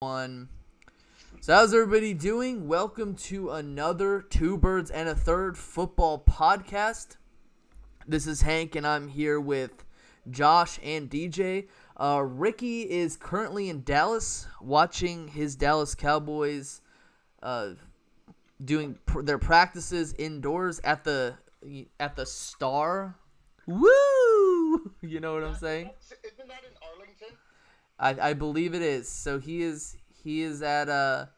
One. So how's everybody doing? Welcome to another Two Birds and a Third football podcast. This is Hank, and I'm here with Josh and DJ. Ricky is currently in Dallas watching his Dallas Cowboys doing their practices indoors at the Star. Woo! You know what I'm saying? Isn't that in Arlington? I believe it is. So he is at So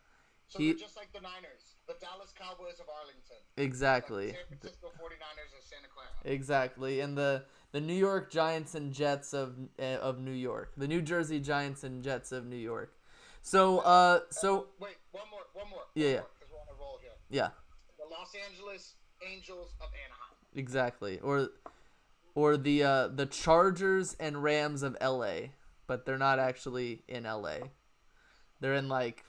they're just like the Niners, the Dallas Cowboys of Arlington. Exactly. Like San Francisco 49ers of Santa Clara. Exactly. And the New York Giants and Jets of New York. The New Jersey Giants and Jets of New York. So wait, one more. Yeah. Because we're on a roll here. Yeah. The Los Angeles Angels of Anaheim. Exactly. Or the Chargers and Rams of LA, but they're not actually in LA. They're in like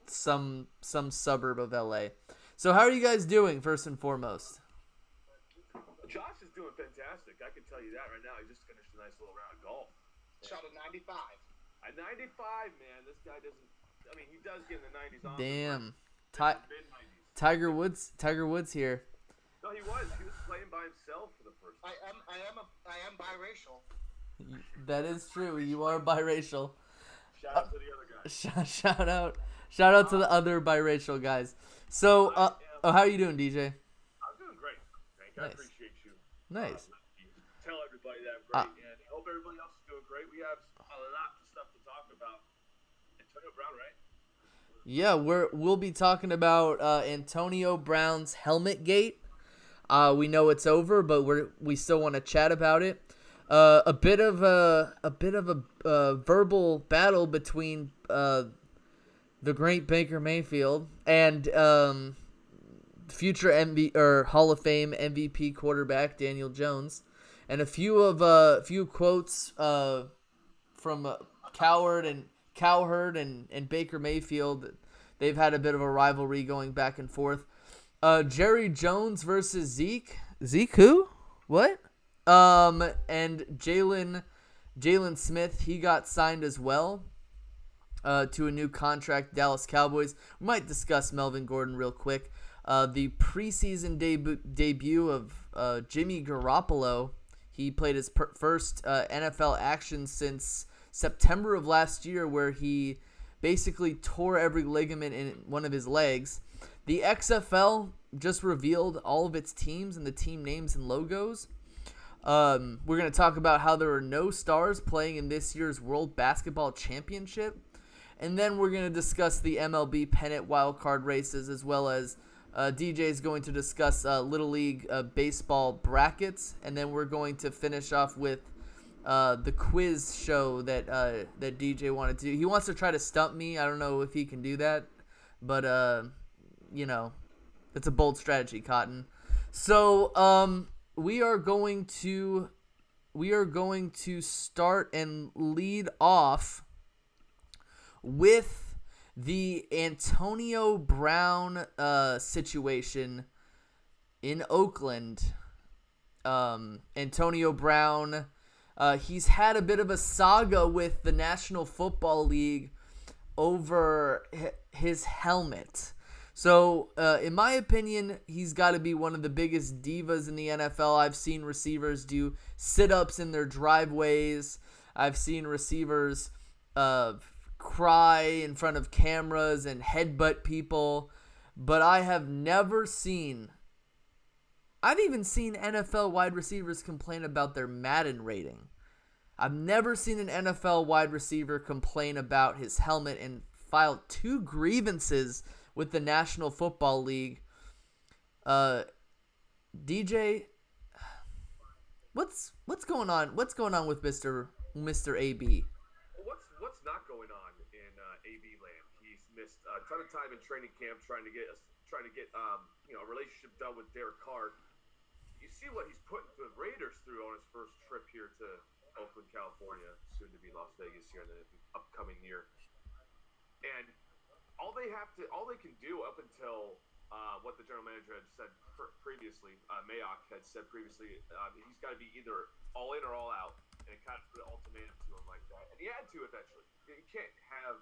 some suburb of LA. So how are you guys doing first and foremost? Josh is doing fantastic. I can tell you that right now. He just finished a nice little round of golf. Shot a 95. At 95, man, this guy doesn't. I mean, he does get in the 90s on. Damn. Mid-90s. Tiger Woods here. No, he was playing by himself for the first time. I am biracial. That is true. You are biracial. Shout out to the other guys. Shout out to the other biracial guys. So, how are you doing, DJ? I'm doing great. Thank you. Nice. I appreciate you. Nice. Tell everybody that I'm great, and I hope everybody else is doing great. We have a lot of stuff to talk about. Antonio Brown, right? Yeah, we'll be talking about Antonio Brown's Helmetgate. We know it's over, but we still want to chat about it. A bit of a verbal battle between the great Baker Mayfield and future Hall of Fame MVP quarterback Daniel Jones, and a few quotes from Cowherd and Baker Mayfield. They've had a bit of a rivalry going back and forth. Jerry Jones versus Zeke. Zeke who? What? And Jalen Smith, he got signed as well to a new contract, Dallas Cowboys. We might discuss Melvin Gordon real quick. The preseason debut of Jimmy Garoppolo. He played his first NFL action since September of last year, where he basically tore every ligament in one of his legs. The XFL just revealed all of its teams and the team names and logos. We're going to talk about how there are no stars playing in this year's World Basketball Championship. And then we're going to discuss the MLB pennant wildcard races, as well as DJ is going to discuss Little League baseball brackets. And then we're going to finish off with the quiz show that DJ wanted to do. He wants to try to stump me. I don't know if he can do that. But, it's a bold strategy, Cotton. So, we are going to start and lead off with the Antonio Brown situation in Oakland. Antonio Brown, he's had a bit of a saga with the National Football League over his helmet. So, in my opinion, he's got to be one of the biggest divas in the NFL. I've seen receivers do sit-ups in their driveways. I've seen receivers cry in front of cameras and headbutt people. But I have never seen... I've even seen NFL wide receivers complain about their Madden rating. I've never seen an NFL wide receiver complain about his helmet and file 2 grievances with the National Football League. DJ, what's going on? What's going on with Mr. AB? What's not going on in AB land? He's missed a ton of time in training camp trying to get a relationship done with Derek Carr. You see what he's putting the Raiders through on his first trip here to Oakland, California, soon to be Las Vegas here in the upcoming year. And all they can do up until what the general manager had said previously, Mayock had said previously, he's got to be either all in or all out, and it kind of put an ultimatum to him like that. And he had to eventually. You can't have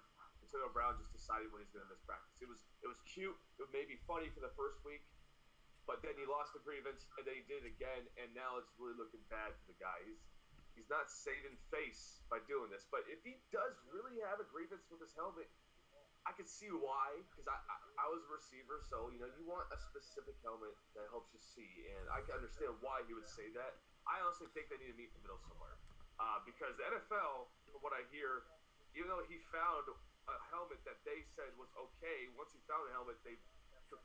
Antonio Brown just deciding when he's going to miss practice. It was cute. It may be funny for the first week, but then he lost the grievance, and then he did it again, and now it's really looking bad for the guy. He's not saving face by doing this, but if he does really have a grievance with his helmet, I can see why, because I was a receiver, so you want a specific helmet that helps you see, and I can understand why he would say that. I honestly think they need to meet in the middle somewhere, because the NFL, from what I hear, even though he found a helmet that they said was okay, once he found a helmet, they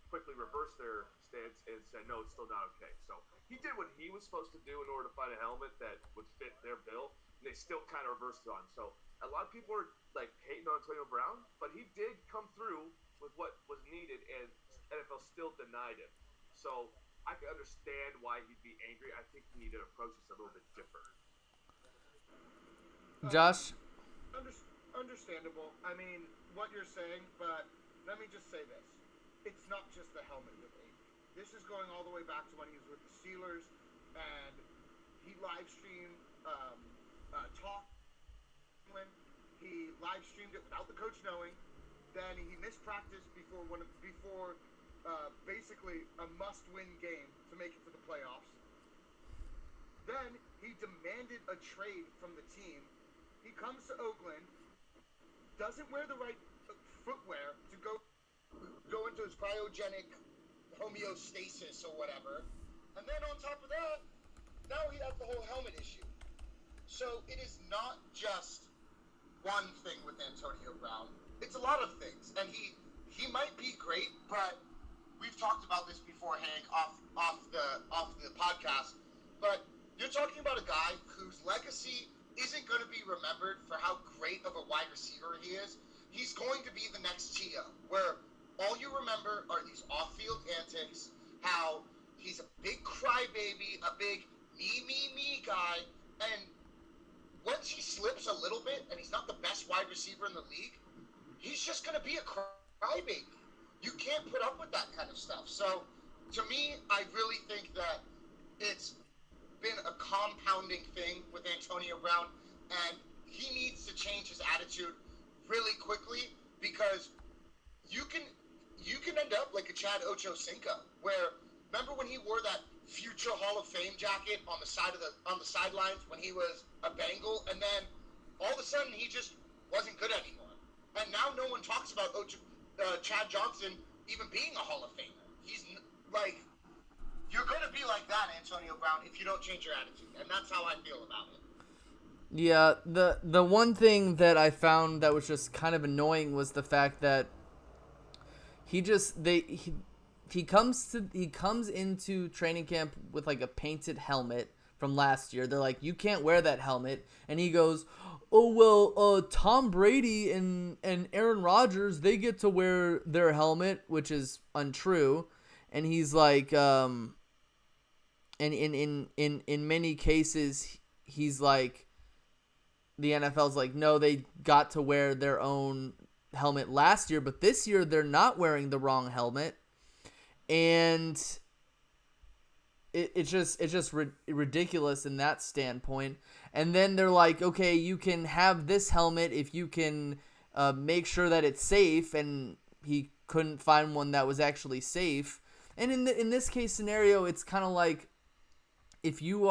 quickly reversed their stance and said no, it's still not okay. So he did what he was supposed to do in order to find a helmet that would fit their bill, and they still kind of reversed it on him. So a lot of people are like hating on Antonio Brown, but he did come through with what was needed, and NFL still denied him. So I can understand why he'd be angry. I think he needed to approach this a little bit different. Josh? Understandable. I mean, what you're saying, but let me just say this. It's not just the helmet debate. This is going all the way back to when he was with the Steelers, and he live streamed talk. He live streamed it without the coach knowing. Then he missed practice before basically a must-win game to make it to the playoffs. Then he demanded a trade from the team. He comes to Oakland, doesn't wear the right footwear to go into his cryogenic homeostasis or whatever. And then on top of that, now he has the whole helmet issue. So it is not just one thing with Antonio Brown. It's a lot of things. And he might be great, but we've talked about this before, Hank, off the podcast. But you're talking about a guy whose legacy isn't going to be remembered for how great of a wide receiver he is. He's going to be the next Tia, where all you remember are these off-field antics, how he's a big crybaby, a big me guy, and once he slips a little bit and he's not the best wide receiver in the league, he's just going to be a crybaby. You can't put up with that kind of stuff. So, to me, I really think that it's been a compounding thing with Antonio Brown, and he needs to change his attitude really quickly, because you can end up like a Chad Ochocinco, where remember when he wore that future Hall of Fame jacket on the sidelines when he was a Bengal, and then all of a sudden he just wasn't good anymore, and now no one talks about Chad Johnson even being a Hall of Famer. He's like, you're going to be like that, Antonio Brown, if you don't change your attitude. And that's how I feel about it. Yeah, the one thing that I found that was just kind of annoying was the fact that he comes into training camp with like a painted helmet from last year. They're like, you can't wear that helmet. And he goes, oh, well, Tom Brady and Aaron Rodgers, they get to wear their helmet, which is untrue. And he's like, and in many cases, he's like, the NFL's like, no, they got to wear their own helmet last year, but this year they're not wearing the wrong helmet. And it's just ridiculous in that standpoint. And then they're like, okay, you can have this helmet if you can make sure that it's safe, and he couldn't find one that was actually safe. And in this case scenario, it's kind of like if you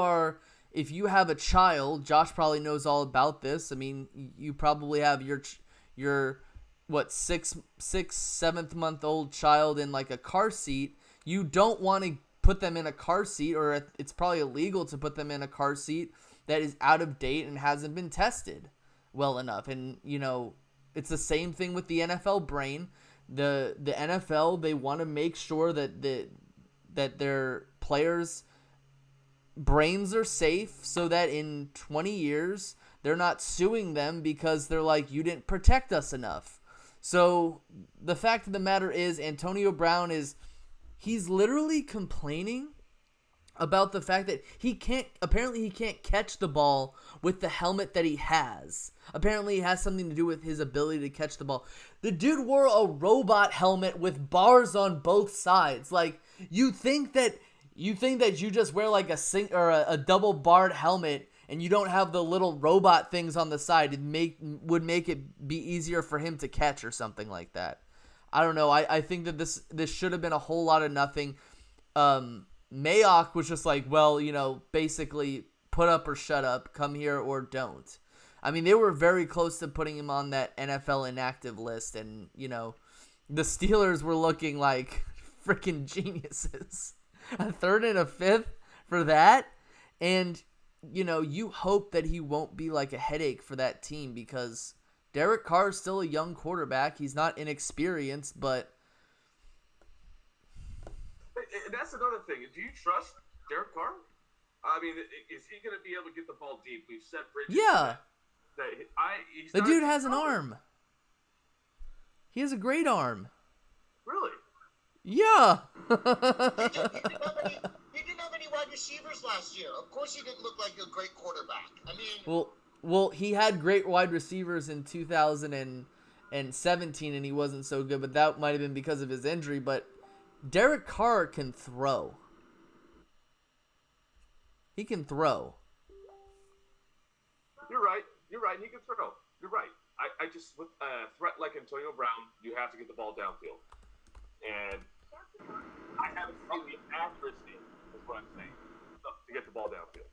have a child, Josh probably knows all about this. I mean, you probably have your what, 7th month old child in like a car seat. You don't want to put them in a car seat, or it's probably illegal to put them in a car seat that is out of date and hasn't been tested well enough. And it's the same thing with the NFL brain. The NFL, they want to make sure that their players' brains are safe, so that in 20 years they're not suing them because they're like, you didn't protect us enough. So the fact of the matter is, Antonio Brown he's literally complaining about the fact that he can't catch the ball with the helmet that he has. Apparently it has something to do with his ability to catch the ball. The dude wore a robot helmet with bars on both sides. Like, you think that you just wear like a double barred helmet and you don't have the little robot things on the side, would make it be easier for him to catch or something like that. I don't know. I think that this should have been a whole lot of nothing. Mayock was just like, well, basically put up or shut up, come here or don't. I mean, they were very close to putting him on that NFL inactive list, and, the Steelers were looking like freaking geniuses. A third and a fifth for that, and, you hope that he won't be like a headache for that team because Derek Carr is still a young quarterback. He's not inexperienced, but... That's another thing. Do you trust Derek Carr? I mean, is he going to be able to get the ball deep? We've set Bridges. Yeah. The dude has an problem. arm. He has a great arm. Really? Yeah. He didn't have any wide receivers last year. Of course, he didn't look like a great quarterback. I mean, well, he had great wide receivers in 2017, and he wasn't so good. But that might have been because of his injury. But Derek Carr can throw. He can throw. You're right. He can throw. You're right. I just, with a threat like Antonio Brown, you have to get the ball downfield. And I haven't seen the accuracy, is what I'm saying, to get the ball downfield.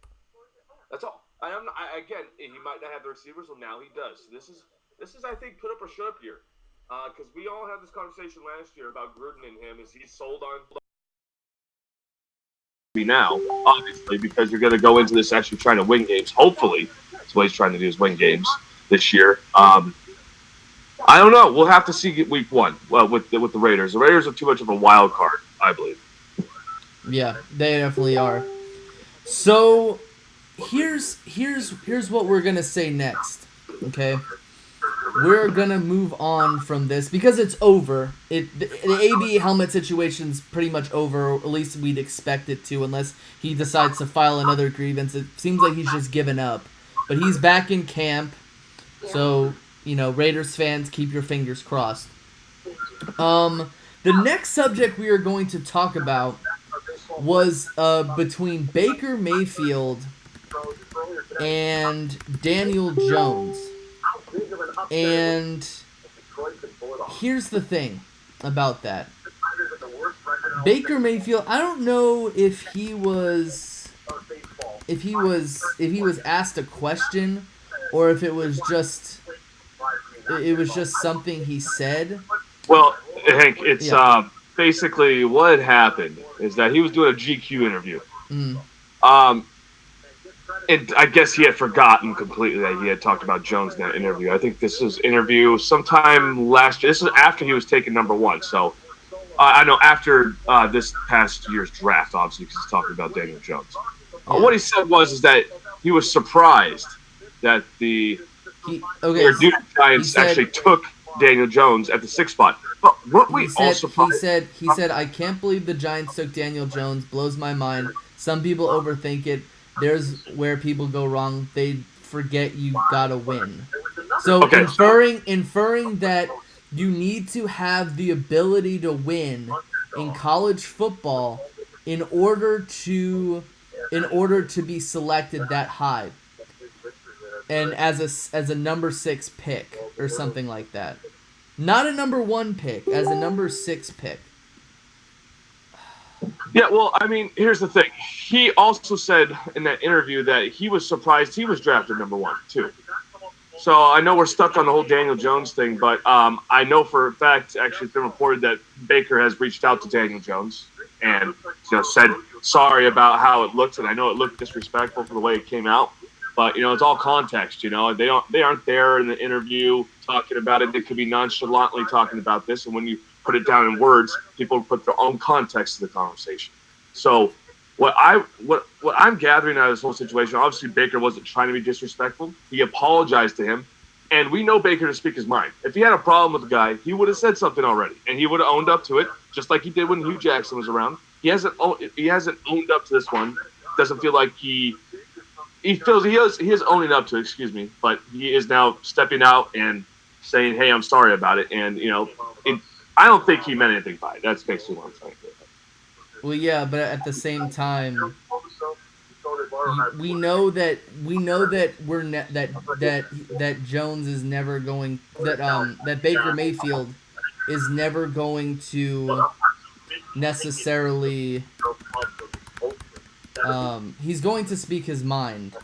That's all. Again, he might not have the receivers, well, now he does. So this is I think, put up or shut up year. Because we all had this conversation last year about Gruden and him, is he's sold on now, obviously, because you're going to go into this actually trying to win games. Hopefully, that's what he's trying to do, is win games this year. I don't know. We'll have to see week one. Well, with the Raiders, the Raiders are too much of a wild card, I believe. Yeah, they definitely are. So here's what we're gonna say next. Okay, we're gonna move on from this because it's over. The AB helmet situation's pretty much over, or at least we'd expect it to, unless he decides to file another grievance. It seems like he's just given up, but he's back in camp. So, Raiders fans, keep your fingers crossed. The next subject we are going to talk about was between Baker Mayfield and Daniel Jones. And here's the thing about that. Baker Mayfield, I don't know if he was asked a question or if it was just something he said. Well, Hank, it's basically what had happened is that he was doing a GQ interview. Mm. And I guess he had forgotten completely that he had talked about Jones in that interview. I think this was interview sometime last year. This was after he was taken number one. So I know after this past year's draft, obviously, because he's talking about Daniel Jones. What he said was that he was surprised that the Giants actually took Daniel Jones at the 6th spot. But weren't we all surprised? He said, I can't believe the Giants took Daniel Jones. Blows my mind. Some people overthink it. There's where people go wrong. They forget you gotta win. So inferring that you need to have the ability to win in college football in order to be selected that high. And as a number 6 pick or something like that. Not a number 1 pick, as a number 6 pick. Yeah, well, I mean, here's the thing. He also said in that interview that he was surprised he was drafted number 1, too. So I know we're stuck on the whole Daniel Jones thing, but I know for a fact, actually, it's been reported that Baker has reached out to Daniel Jones and said sorry about how it looked, and I know it looked disrespectful for the way it came out. But it's all context. They aren't there in the interview talking about it. They could be nonchalantly talking about this, and when you put it down in words, people put their own context to the conversation. So what I'm gathering out of this whole situation, obviously Baker wasn't trying to be disrespectful. He apologized to him, and we know Baker to speak his mind. If he had a problem with the guy, he would have said something already, and he would have owned up to it, just like he did when Hugh Jackson was around. He hasn't owned up to this one. Doesn't feel like he is owning up to it, but he is now stepping out and saying, hey, I'm sorry about it. And, I don't think he meant anything by it. That's basically what I'm saying. Well, yeah, but at the same time, we know that that Jones is never going that Baker Mayfield is never going to necessarily he's going to speak his mind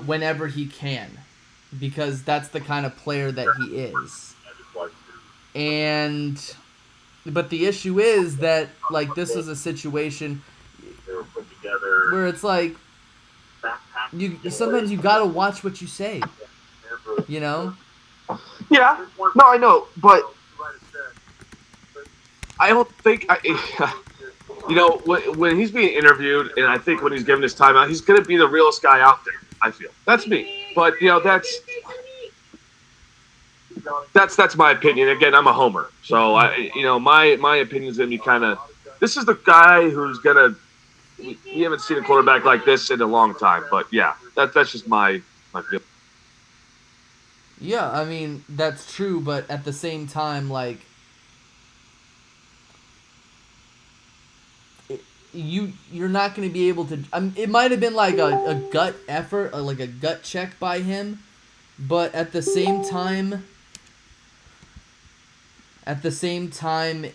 whenever he can, because that's the kind of player that he is. And but the issue is that like this is a situation where it's like you sometimes you gotta watch what you say, you know. Yeah, no, I know, but I don't think when he's being interviewed, and I think when he's given his time out, he's going to be the realest guy out there. I feel that's me, but that's my opinion. Again, I'm a homer, so my opinion is going to be kind of. This is the guy who's going to. We haven't seen a quarterback like this in a long time, but yeah, that's just my feeling. Yeah, I mean that's true, but at the same time, like you're not going to be able to. It might have been like a gut effort, like a gut check by him, but at the same time,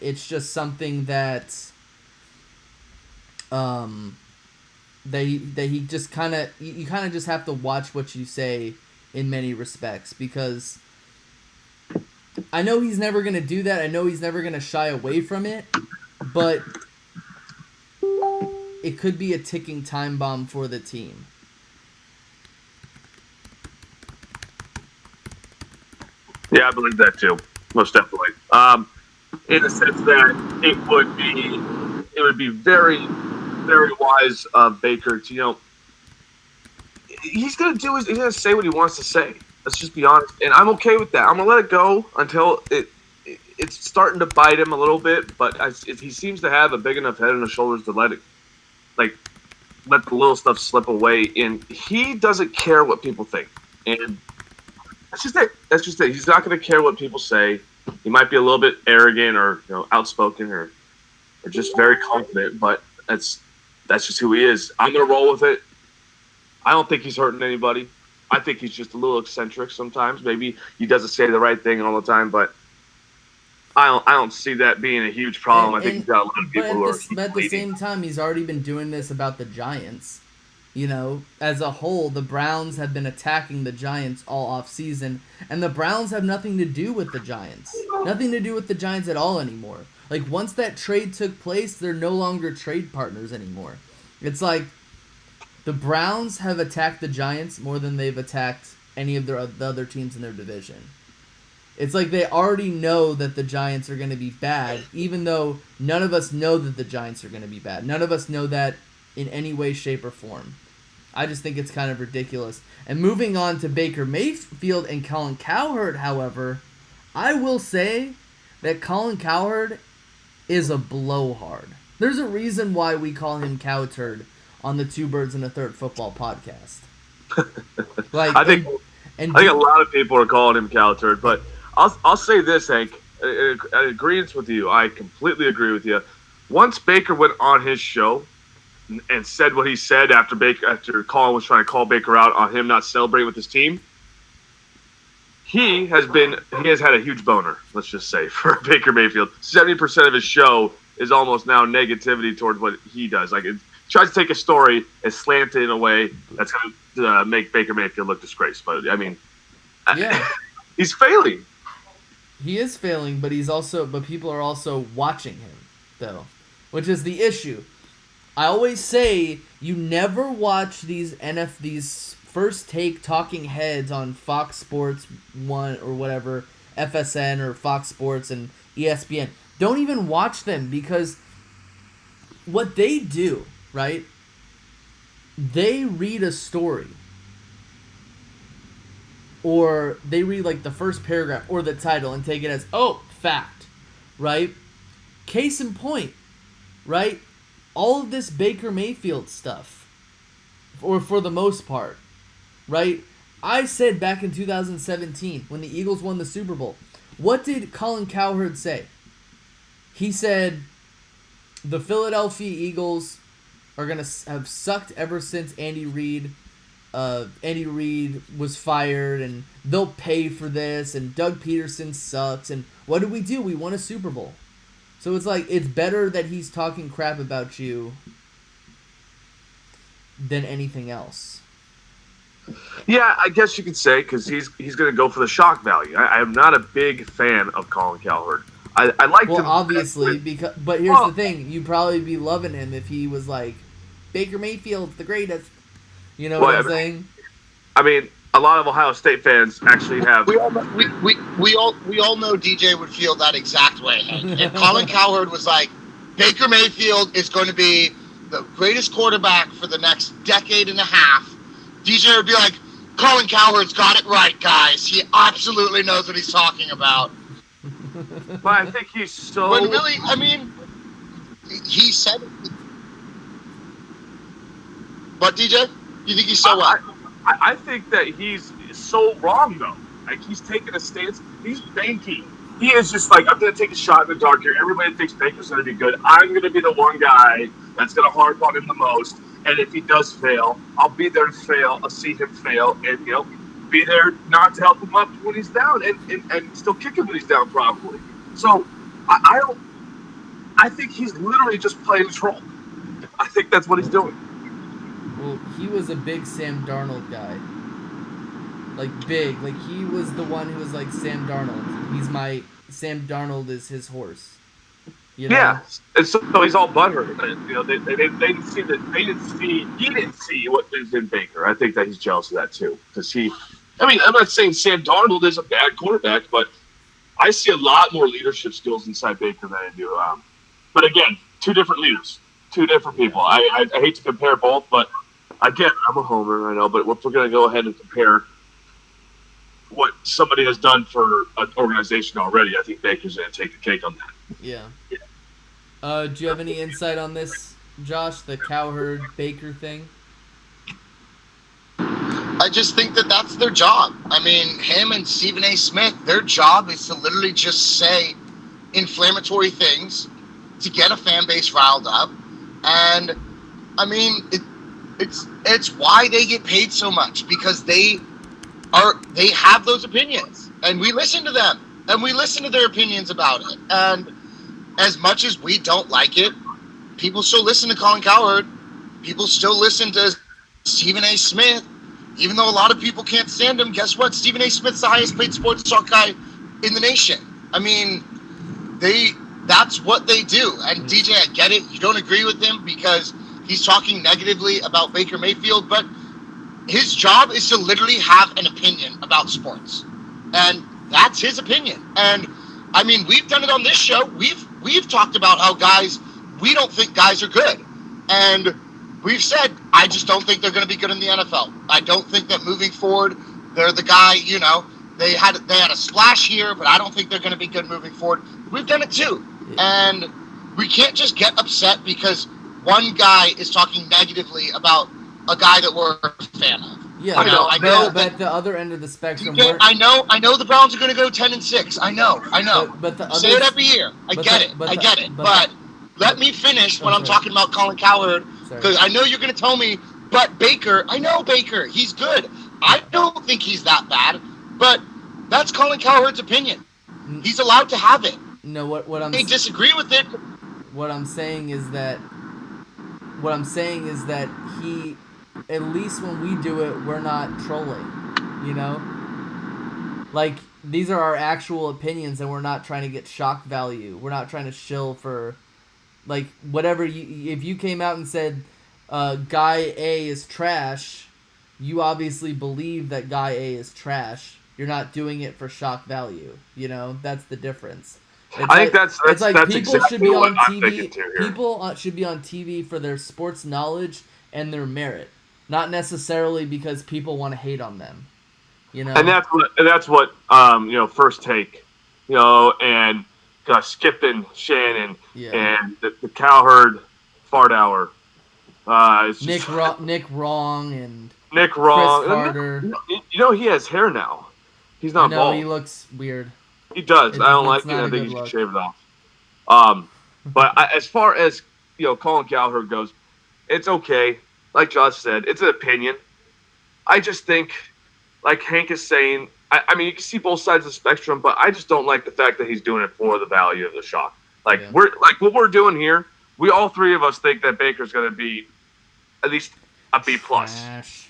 it's just something that that he just kind of you kind of just have to watch what you say in many respects, because I know he's never going to do that. I know he's never going to shy away from it, but it could be a ticking time bomb for the team. Yeah, I believe that too, most definitely. In the sense that it would be very, very wise of Baker to he's gonna he's gonna say what he wants to say. Let's just be honest, and I'm okay with that. I'm gonna let it go until it's starting to bite him a little bit. But he seems to have a big enough head on his shoulders to let the little stuff slip away, and he doesn't care what people think. And that's just it. He's not going to care what people say. He might be a little bit arrogant or outspoken or just very confident, but that's just who he is. I'm going to roll with it. I don't think he's hurting anybody. I think he's just a little eccentric sometimes. Maybe he doesn't say the right thing all the time, but I don't see that being a huge problem. I think he's got a lot of people who are. But at the same time, he's already been doing this about the Giants. As a whole, the Browns have been attacking the Giants all off season, and the Browns have nothing to do with the Giants. Nothing to do with the Giants at all anymore. Like, once that trade took place, they're no longer trade partners anymore. It's like the Browns have attacked the Giants more than they've attacked any of the other teams in their division. It's like they already know that the Giants are going to be bad, even though none of us know that the Giants are going to be bad. None of us know that in any way, shape, or form. I just think it's kind of ridiculous. And moving on to Baker Mayfield and Colin Cowherd, however, I will say that Colin Cowherd is a blowhard. There's a reason why we call him Cowturd on the Two Birds and a Third Football podcast. I think a lot of people are calling him Cowturd, but I'll say this, Hank. In agreement with you, I completely agree with you. Once Baker went on his show and said what he said after Colin was trying to call Baker out on him not celebrating with his team, he has had a huge boner, let's just say, for Baker Mayfield. 70% of his show is almost now negativity towards what he does. Like, it tries to take a story and slant it in a way that's going to make Baker Mayfield look disgraced. But I mean, yeah, he's failing. He is failing, but people are also watching him, though, which is the issue. I always say you never watch these first take talking heads on Fox Sports 1 or whatever, FSN or Fox Sports and ESPN. Don't even watch them, because what they do, right? They read a story, or they read like the first paragraph or the title and take it as, fact, right? Case in point, right? All of this Baker Mayfield stuff, or for the most part, right? I said back in 2017 when the Eagles won the Super Bowl, what did Colin Cowherd say? He said the Philadelphia Eagles are gonna have sucked ever since Andy Reid was fired, and they'll pay for this, and Doug Peterson sucks, and what do? We won a Super Bowl. So it's like, it's better that he's talking crap about you than anything else. Yeah, I guess you could say, because he's going to go for the shock value. I am not a big fan of Colin Cowherd. I like him. Well, obviously, but here's the thing: you'd probably be loving him if he was like, Baker Mayfield's the greatest. You know what I'm saying? I mean, a lot of Ohio State fans actually have. We all know DJ would feel that exact way. If Colin Cowherd was like, Baker Mayfield is going to be the greatest quarterback for the next decade and a half, DJ would be like, Colin Cowherd's got it right, guys. He absolutely knows what he's talking about. But I think he's so. When really, I mean, he said. What, DJ? You think he's so what? I think that he's so wrong, though. Like, he's taking a stance. He's banking. He is just like, I'm going to take a shot in the dark here. Everybody thinks Baker's going to be good. I'm going to be the one guy that's going to harp on him the most. And if he does fail, I'll be there to fail. I'll see him fail. And, be there not to help him up when he's down. And still kick him when he's down, probably. So, I think he's literally just playing the troll. I think that's what he's doing. Well, he was a big Sam Darnold guy. Like, big. Like, he was the one who was like, Sam Darnold. Sam Darnold is his horse. You know? Yeah, and so he's all butthurt. They didn't see that. He didn't see what is in Baker. I think that he's jealous of that too, because I'm not saying Sam Darnold is a bad quarterback, but I see a lot more leadership skills inside Baker than I do. But again, two different leaders, two different people. I hate to compare both, but again, I'm a homer, I know. But if we're going to go ahead and compare what somebody has done for an organization already, I think Baker's going to take the cake on that. Yeah. Do you have any insight on this, Josh, the Cowherd-Baker thing? I just think that that's their job. I mean, him and Stephen A. Smith, their job is to literally just say inflammatory things to get a fan base riled up. And, I mean, it's why they get paid so much, because they have those opinions. And we listen to them. And we listen to their opinions about it. And as much as we don't like it, people still listen to Colin Cowherd. People still listen to Stephen A. Smith. Even though a lot of people can't stand him, guess what? Stephen A. Smith's the highest paid sports talk guy in the nation. I mean, that's what they do. And DJ, I get it. You don't agree with him because he's talking negatively about Baker Mayfield, but his job is to literally have an opinion about sports. And that's his opinion. And I mean, we've done it on this show. We've talked about how we don't think guys are good. And we've said, I just don't think they're going to be good in the NFL. I don't think that moving forward, they're the guy, they had a splash here, but I don't think they're going to be good moving forward. We've done it too. And we can't just get upset because one guy is talking negatively about a guy that we're a fan of. Yeah, I know. But at the other end of the spectrum, I know the Browns are going to go 10-6. I know. But the say it every year. I get it. But let me finish when I'm talking about Colin Cowherd, because I know you're going to tell me. But Baker, I know Baker. He's good. I don't think he's that bad. But that's Colin Cowherd's opinion. He's allowed to have it. No, what I'm. They disagree with it. What I'm saying is that he. At least when we do it, we're not trolling, Like, these are our actual opinions, and we're not trying to get shock value. We're not trying to shill for, like, whatever if you came out and said, Guy A is trash, you obviously believe that Guy A is trash. You're not doing it for shock value, That's the difference. I think that's people exactly should be on what TV. I'm thinking too here. People should be on TV for their sports knowledge and their merit. Not necessarily because people want to hate on them, And that's what First Take, and Skip and Shannon and the Cowherd Fart Hour. Nick Wrong and Nick Wrong. Chris Carter. He has hair now. He's not bald. He looks weird. He does. I don't like it. I think he should shave it off. But as far as Colin Cowherd goes. it's okay. Like Josh said, it's an opinion. I just think, like Hank is saying, I mean, you can see both sides of the spectrum, but I just don't like the fact that he's doing it for the value of the shock. Like Yeah. we're like what we're doing here. We all three of us think that Baker's going to be at least a B plus, Trash.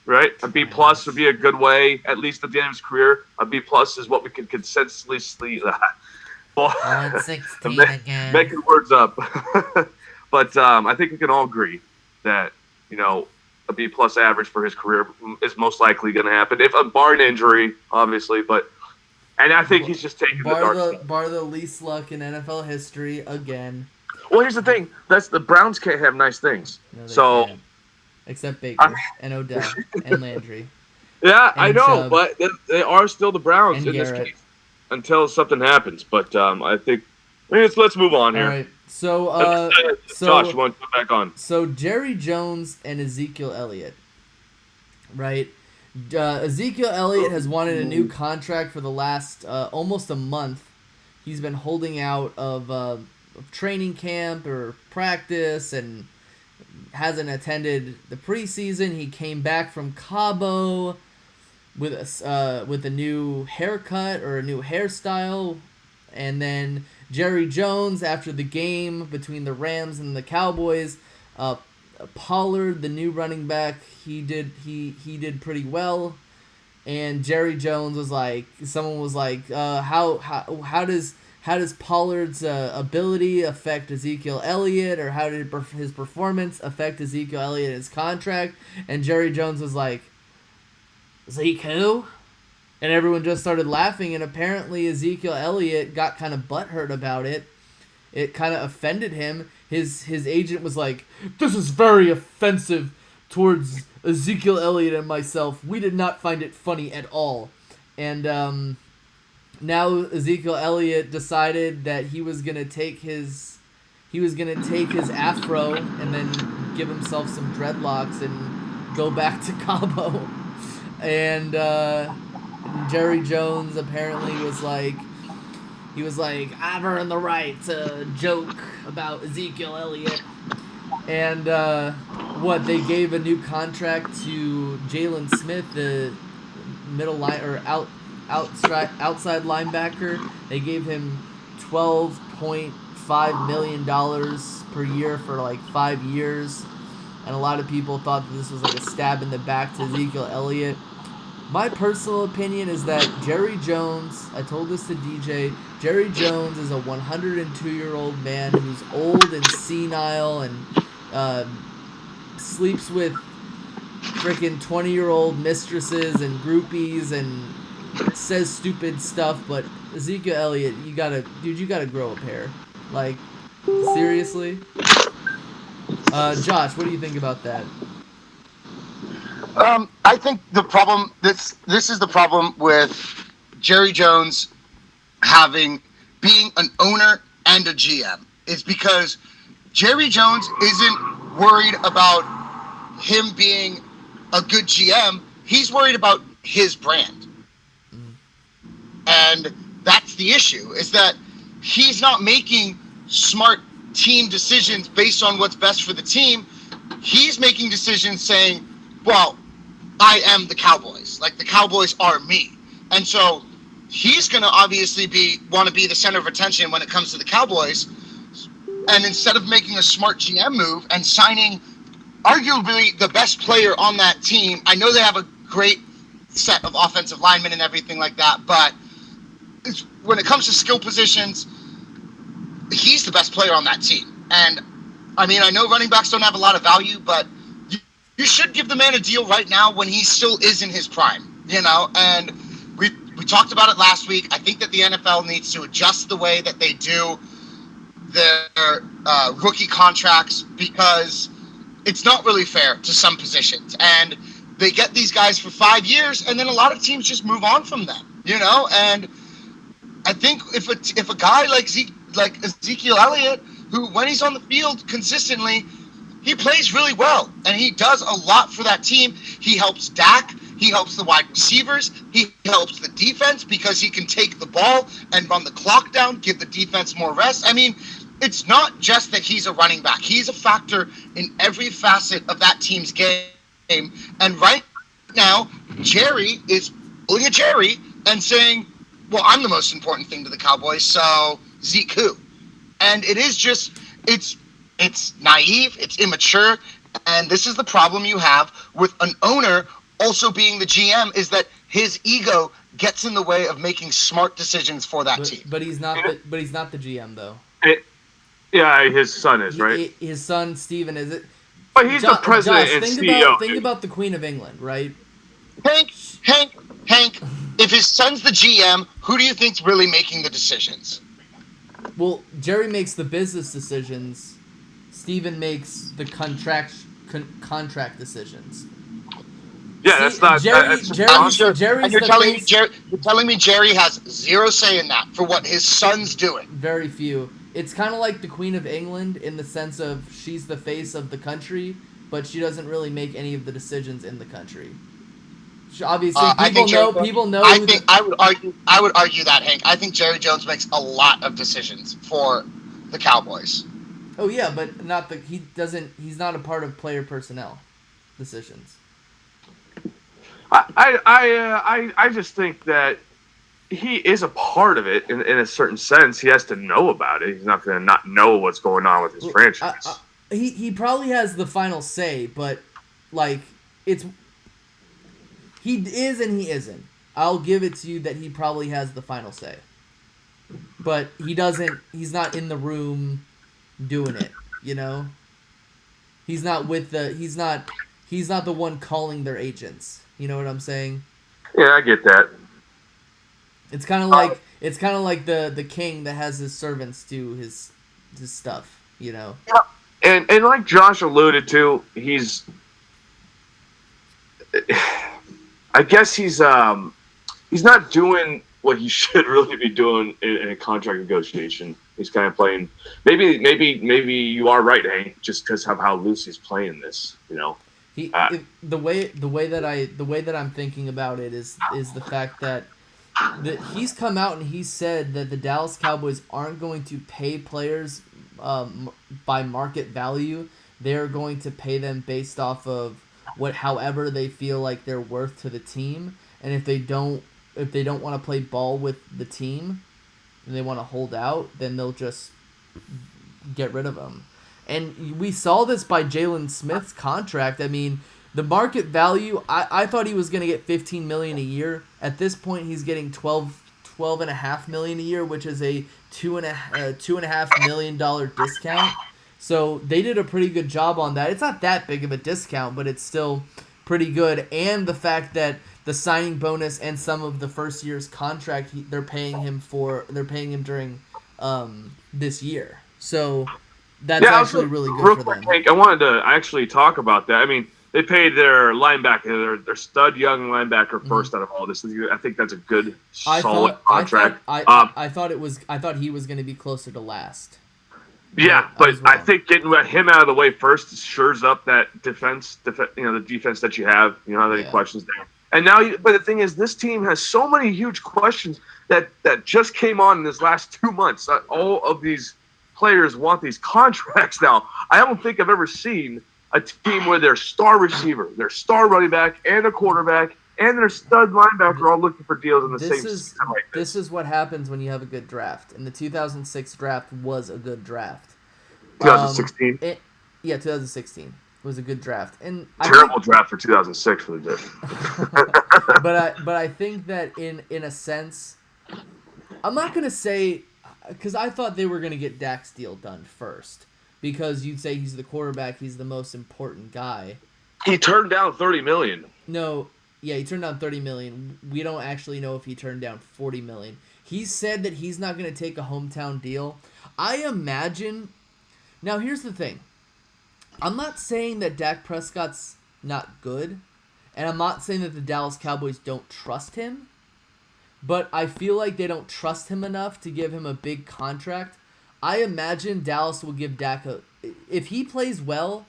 right? A B plus would be a good way, at least at the end of his career. A B plus is what we can consensuously. On 16 again. Making words up. But I think we can all agree that, a B plus average for his career is most likely going to happen. If a barring injury, obviously, and I think he's just taking the dark side. Bar the least luck in NFL history again. Well, here's the thing: that's the Browns can't have nice things. No, they So can't. Except Baker and Odell and Landry. yeah, I And know, Chubb. but they are still the Browns And in this Garrett. case until something happens. But I think let's move on All here. right. So Josh, you want to come back on? So Jerry Jones and Ezekiel Elliott, right? Ezekiel Elliott has wanted a new contract for the last almost a month. He's been holding out of training camp or practice and hasn't attended the preseason. He came back from Cabo with a new haircut or a new hairstyle, and then Jerry Jones, after the game between the Rams and the Cowboys, Pollard, the new running back, he did pretty well, and Jerry Jones was like, someone was like, how does Pollard's ability affect Ezekiel Elliott, or how did his performance affect Ezekiel Elliott and his contract? And Jerry Jones was like, Zeke who? And everyone just started laughing, and apparently Ezekiel Elliott got kind of butthurt about it. It kind of offended him. His agent was like, "This is very offensive towards Ezekiel Elliott and myself. We did not find it funny at all." And now Ezekiel Elliott decided that he was gonna take his afro and then give himself some dreadlocks and go back to Cabo. And Jerry Jones apparently was like, I've earned the right to joke about Ezekiel Elliott. And they gave a new contract to Jalen Smith, the middle line or outside linebacker. They gave him $12.5 million per year for like 5 years. And a lot of people thought that this was like a stab in the back to Ezekiel Elliott. My personal opinion is that Jerry Jones, I told this to DJ, Jerry Jones is a 102-year-old man who's old and senile and sleeps with freaking 20-year-old mistresses and groupies and says stupid stuff. But Ezekiel Elliott, you gotta grow a pair. Like, seriously? Josh, what do you think about that? I think the problem this is the problem with Jerry Jones being an owner and a GM is because Jerry Jones isn't worried about him being a good GM. He's worried about his brand. And that's the issue, is that he's not making smart team decisions based on what's best for the team. He's making decisions saying, well, I am the Cowboys. Like, the Cowboys are me. And so he's going to obviously want to be the center of attention when it comes to the Cowboys. And instead of making a smart GM move and signing arguably the best player on that team, I know they have a great set of offensive linemen and everything like that, but when it comes to skill positions, he's the best player on that team. And, I mean, I know running backs don't have a lot of value, but you should give the man a deal right now when he still is in his prime, and we talked about it last week. I think that the NFL needs to adjust the way that they do their rookie contracts, because it's not really fair to some positions. And they get these guys for 5 years, and then a lot of teams just move on from them, and I think if a guy like Ezekiel Elliott, who when he's on the field consistently, he plays really well, and he does a lot for that team. He helps Dak. He helps the wide receivers. He helps the defense because he can take the ball and run the clock down, give the defense more rest. I mean, it's not just that he's a running back. He's a factor in every facet of that team's game. And right now, Jerry is pulling a Jerry and saying, well, I'm the most important thing to the Cowboys, so Zeke who? And it is just, it's naive, it's immature, and this is the problem you have with an owner also being the GM, is that his ego gets in the way of making smart decisions for that team. But he's not. But he's not the GM though. Yeah, his son is, right? His son Steven is it. But he's the president Josh, and think CEO. Think about the Queen of England, right? Hank, if his son's the GM, who do you think's really making the decisions? Well, Jerry makes the business decisions. Steven makes the contract decisions. Yeah, that's not. You're telling me Jerry has zero say in that for what his son's doing. Very few. It's kind of like the Queen of England in the sense of she's the face of the country, but she doesn't really make any of the decisions in the country. Obviously, people know. I would argue that, Hank. I think Jerry Jones makes a lot of decisions for the Cowboys. Oh yeah, but not the he doesn't. He's not a part of player personnel decisions. I just think that he is a part of it in a certain sense. He has to know about it. He's not going to not know what's going on with his franchise. He probably has the final say, but like it's he is and he isn't. I'll give it to you that he probably has the final say, but he doesn't. He's not in the room doing it. You know, he's not with the. He's not the one calling their agents. You know what I'm saying? Yeah, I get that. It's kind of like the king that has his servants do his stuff, you know. And like Josh alluded to, I guess he's not doing what he should really be doing in a contract negotiation. He's kind of playing. Maybe you are right, Hank, just because of how loose he's playing this, you know. The way that I'm thinking about it is the fact that he's come out and he said that the Dallas Cowboys aren't going to pay players by market value. They're going to pay them based off of however they feel like they're worth to the team. And if they don't want to play ball with the team and they want to hold out, then they'll just get rid of them. And we saw this by Jalen Smith's contract. I mean, the market value, I thought he was going to get $15 million a year. At this point, he's getting $12.5 million a year, which is a $2.5 million discount. So they did a pretty good job on that. It's not that big of a discount, but it's still pretty good. And the fact that the signing bonus and some of the first year's contract they're paying him during this year. So that's actually really good for them. Hank, I wanted to actually talk about that. I mean, they paid their linebacker, their stud young linebacker first out of all this. I think that's a good, solid contract. I thought he was going to be closer to last. Yeah, but I think getting him out of the way first shores up that defense. The defense that you have. You don't have any questions there. And now, but the thing is, this team has so many huge questions that just came on in this last 2 months. All of these players want these contracts now. I don't think I've ever seen a team where their star receiver, their star running back, and a quarterback, and their stud linebacker are all looking for deals in the same season like this. This is what happens when you have a good draft. And the 2006 draft was a good draft. 2016? 2016 was a good draft. And terrible draft for 2006 for the Jets. but I think that in a sense, I'm not going to say, because I thought they were going to get Dak's deal done first. Because you'd say he's the quarterback, he's the most important guy. He turned down $30 million. No, he turned down $30 million. We don't actually know if he turned down $40 million. He said that he's not going to take a hometown deal. I imagine. Now, here's the thing. I'm not saying that Dak Prescott's not good, and I'm not saying that the Dallas Cowboys don't trust him, but I feel like they don't trust him enough to give him a big contract. I imagine Dallas will give Dak if he plays well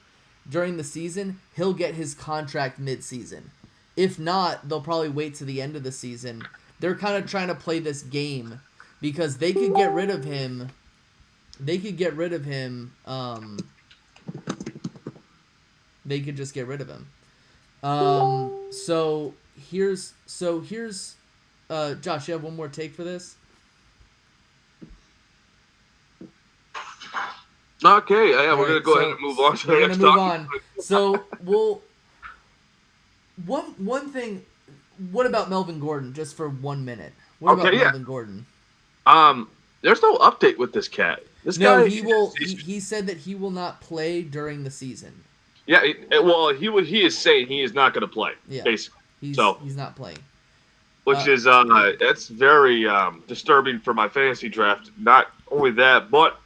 during the season, he'll get his contract mid-season. If not, they'll probably wait to the end of the season. They're kind of trying to play this game because they could get rid of him they could get rid of him. They could just get rid of him. So here's Josh, you have one more take for this? Okay, yeah, All we're gonna right, go ahead so and move on to the we're gonna next move topic. on. So we'll one thing. What about Melvin Gordon? Just for 1 minute. What about Okay, yeah. Melvin Gordon? There's no update with this cat. This No, guy, he will. He said that he will not play during the season. yeah. Well, he is saying he is not going to play, Yeah, basically. he's So, he's not playing. which is Yeah, that's very disturbing for my fantasy draft. Not only that, but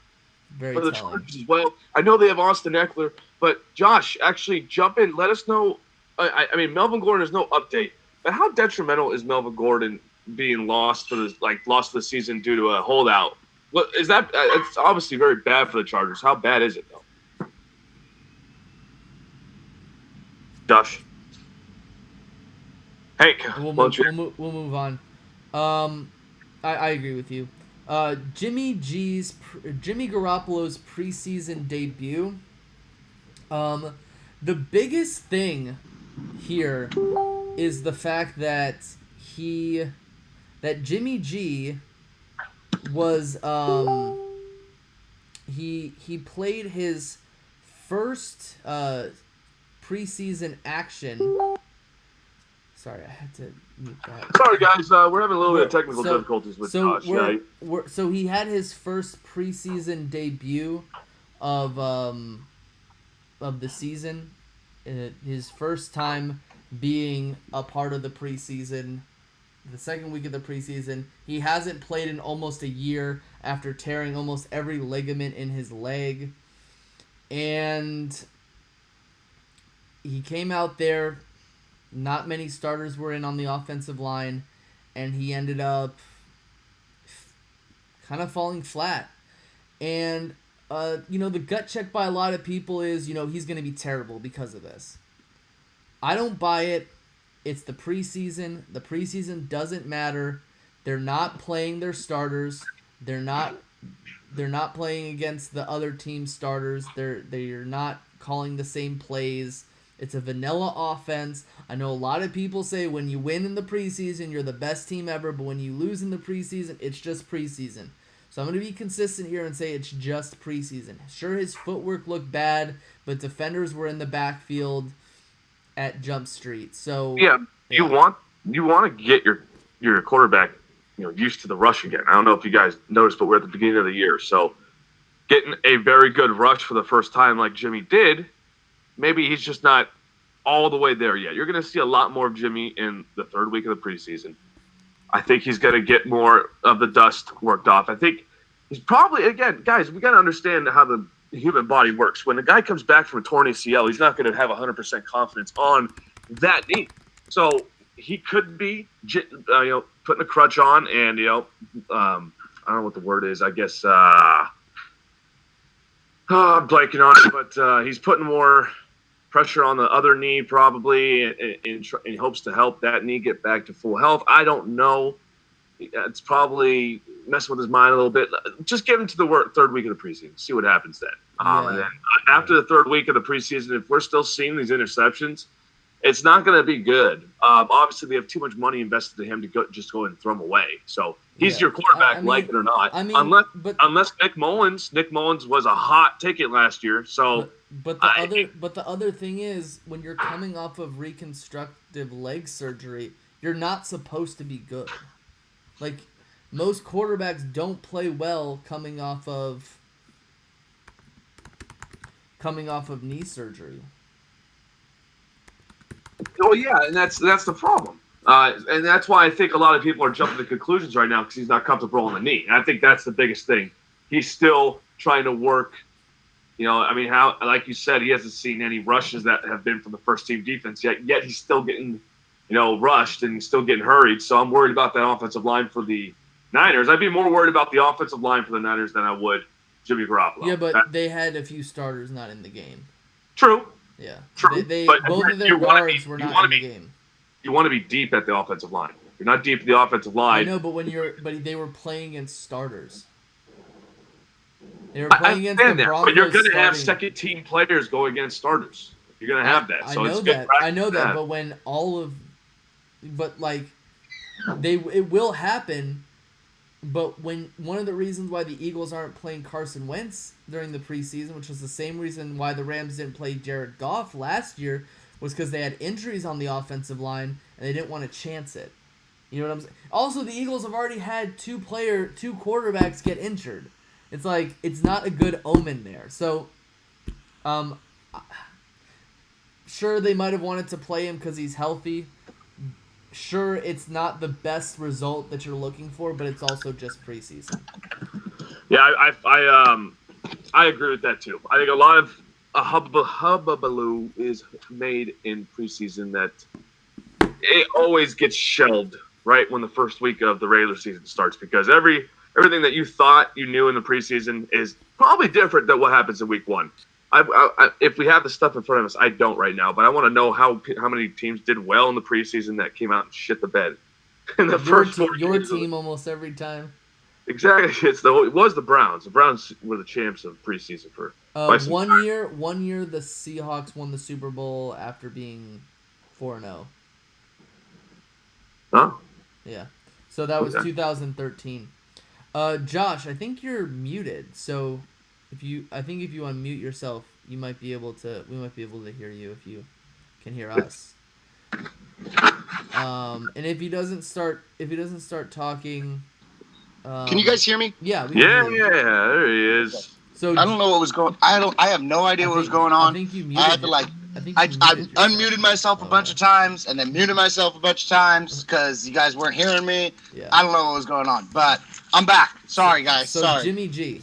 very for the telling. Chargers as well. I know they have Austin Eckler, but Josh, actually jump in. Let us know. I mean, Melvin Gordon is no update, but how detrimental is Melvin Gordon being lost for the season due to a holdout? What is that? It's obviously very bad for the Chargers. How bad is it though, Josh? Hank, We'll why move. don't you? We'll move on. I agree with you. Jimmy Garoppolo's preseason debut. Um, the biggest thing here is the fact that Jimmy G was he played his first preseason action. Sorry, I had to mute that. Sorry, guys. We're having a little bit of technical So difficulties with so Josh. Yeah. so he had his first preseason debut of the season. His first time being a part of the preseason. The second week of the preseason. He hasn't played in almost a year after tearing almost every ligament in his leg. And he came out there. Not many starters were in on the offensive line. And he ended up kind of falling flat. And, the gut check by a lot of people is, he's going to be terrible because of this. I don't buy it. It's the preseason. The preseason doesn't matter. They're not playing their starters. They're not playing against the other team's starters. They're not calling the same plays. It's a vanilla offense. I know a lot of people say when you win in the preseason, you're the best team ever, but when you lose in the preseason, it's just preseason. So I'm going to be consistent here and say it's just preseason. Sure, his footwork looked bad, but defenders were in the backfield at Jump Street. So Yeah. You want to get your quarterback used to the rush again. I don't know if you guys noticed, but we're at the beginning of the year, so getting a very good rush for the first time like Jimmy did, maybe he's just not all the way there yet. You're going to see a lot more of Jimmy in the third week of the preseason. I think he's going to get more of the dust worked off. I think he's probably, again, guys, we got to understand how the human body works. When a guy comes back from a torn ACL, he's not going to have 100% confidence on that knee. So he could be, putting a crutch on and, I don't know what the word is. I guess I'm blanking on it, but he's putting more pressure on the other knee probably in hopes to help that knee get back to full health. I don't know. It's probably messing with his mind a little bit. Just get him to the third week of the preseason. See what happens then. And then after the third week of the preseason, if we're still seeing these interceptions, it's not going to be good. Obviously, they have too much money invested in him to just go and throw him away. So he's your quarterback, like it or not. Unless Nick Mullins was a hot ticket last year. So, but the other thing is, when you're coming off of reconstructive leg surgery, you're not supposed to be good. Like, most quarterbacks don't play well coming off of knee surgery. Oh yeah, and that's the problem, and that's why I think a lot of people are jumping to conclusions right now because he's not comfortable on the knee, and I think that's the biggest thing. He's still trying to work. How, like you said, he hasn't seen any rushes that have been from the first team defense yet. Yet he's still getting, rushed and still getting hurried. So I'm worried about that offensive line for the Niners. I'd be more worried about the offensive line for the Niners than I would Jimmy Garoppolo. Yeah, but they had a few starters not in the game. True. Yeah. True. Both of their guards were not in the game. You want to be deep at the offensive line. If you're not deep at the offensive line. I know, but they were playing against starters. They were I playing against the understand that, Broncos. but you're going to have starting- second-team players go against starters. You're going to have that, I so it's know good that. practice. I know to that. have. But when it will happen. But when one of the reasons why the Eagles aren't playing Carson Wentz during the preseason, which was the same reason why the Rams didn't play Jared Goff last year, was because they had injuries on the offensive line and they didn't want to chance it. You know what I'm saying? Also, the Eagles have already had two quarterbacks get injured. It's like it's not a good omen there. So, um, sure they might have wanted to play him because he's healthy. Sure, it's not the best result that you're looking for, but it's also just preseason. Yeah, I agree with that too. I think a lot of a hubbubaloo is made in preseason that it always gets shelved right when the first week of the regular season starts because everything that you thought you knew in the preseason is probably different than what happens in week one. If we have the stuff in front of us, I don't right now, but I want to know how many teams did well in the preseason that came out and shit the bed in the first 4 Your games. team almost every time. Exactly, it was the Browns. The Browns were the champs of preseason for quite some time. One year the Seahawks won the Super Bowl after being 4-0. Huh? Yeah. So that was Okay. 2013. Josh, I think you're muted. So if you unmute yourself, we might be able to hear you if you can hear us. And if he doesn't start talking, Can you guys hear me? Yeah, we can Yeah, hear you. there he is. So I don't know what was going. I have no idea what was going on. I think you muted. I had to I unmuted myself a bunch of times and then muted myself a bunch of times because you guys weren't hearing me. Yeah. I don't know what was going on, but I'm back. Sorry, guys. So Sorry. Jimmy G,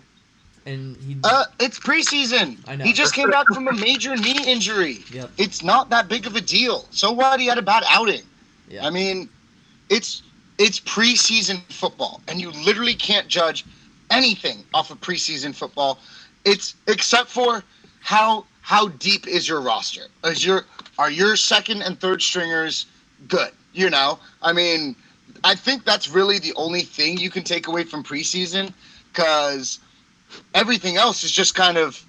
and he. It's preseason. I know. He just came back from a major knee injury. Yep. It's not that big of a deal. So what? He had a bad outing. Yeah. I mean, it's preseason football, and you literally can't judge anything off of preseason football. It's except for how deep is your roster? Are your second and third stringers good? You know, I mean, I think that's really the only thing you can take away from preseason, because everything else is just kind of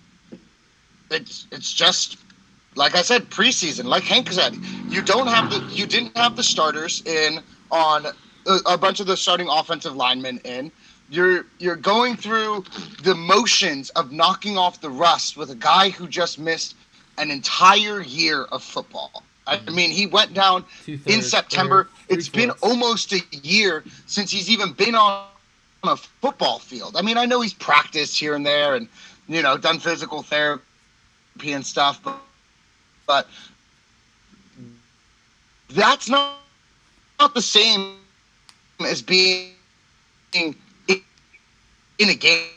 it's just like I said, preseason. Like Hank said, you didn't have the starters in on a bunch of the starting offensive linemen in. You're going through the motions of knocking off the rust with a guy who just missed an entire year of football. I mean, he went down in September. It's been almost a year since he's even been on a football field. I mean, I know he's practiced here and there and, you know, done physical therapy and stuff, but that's not the same as being in a game.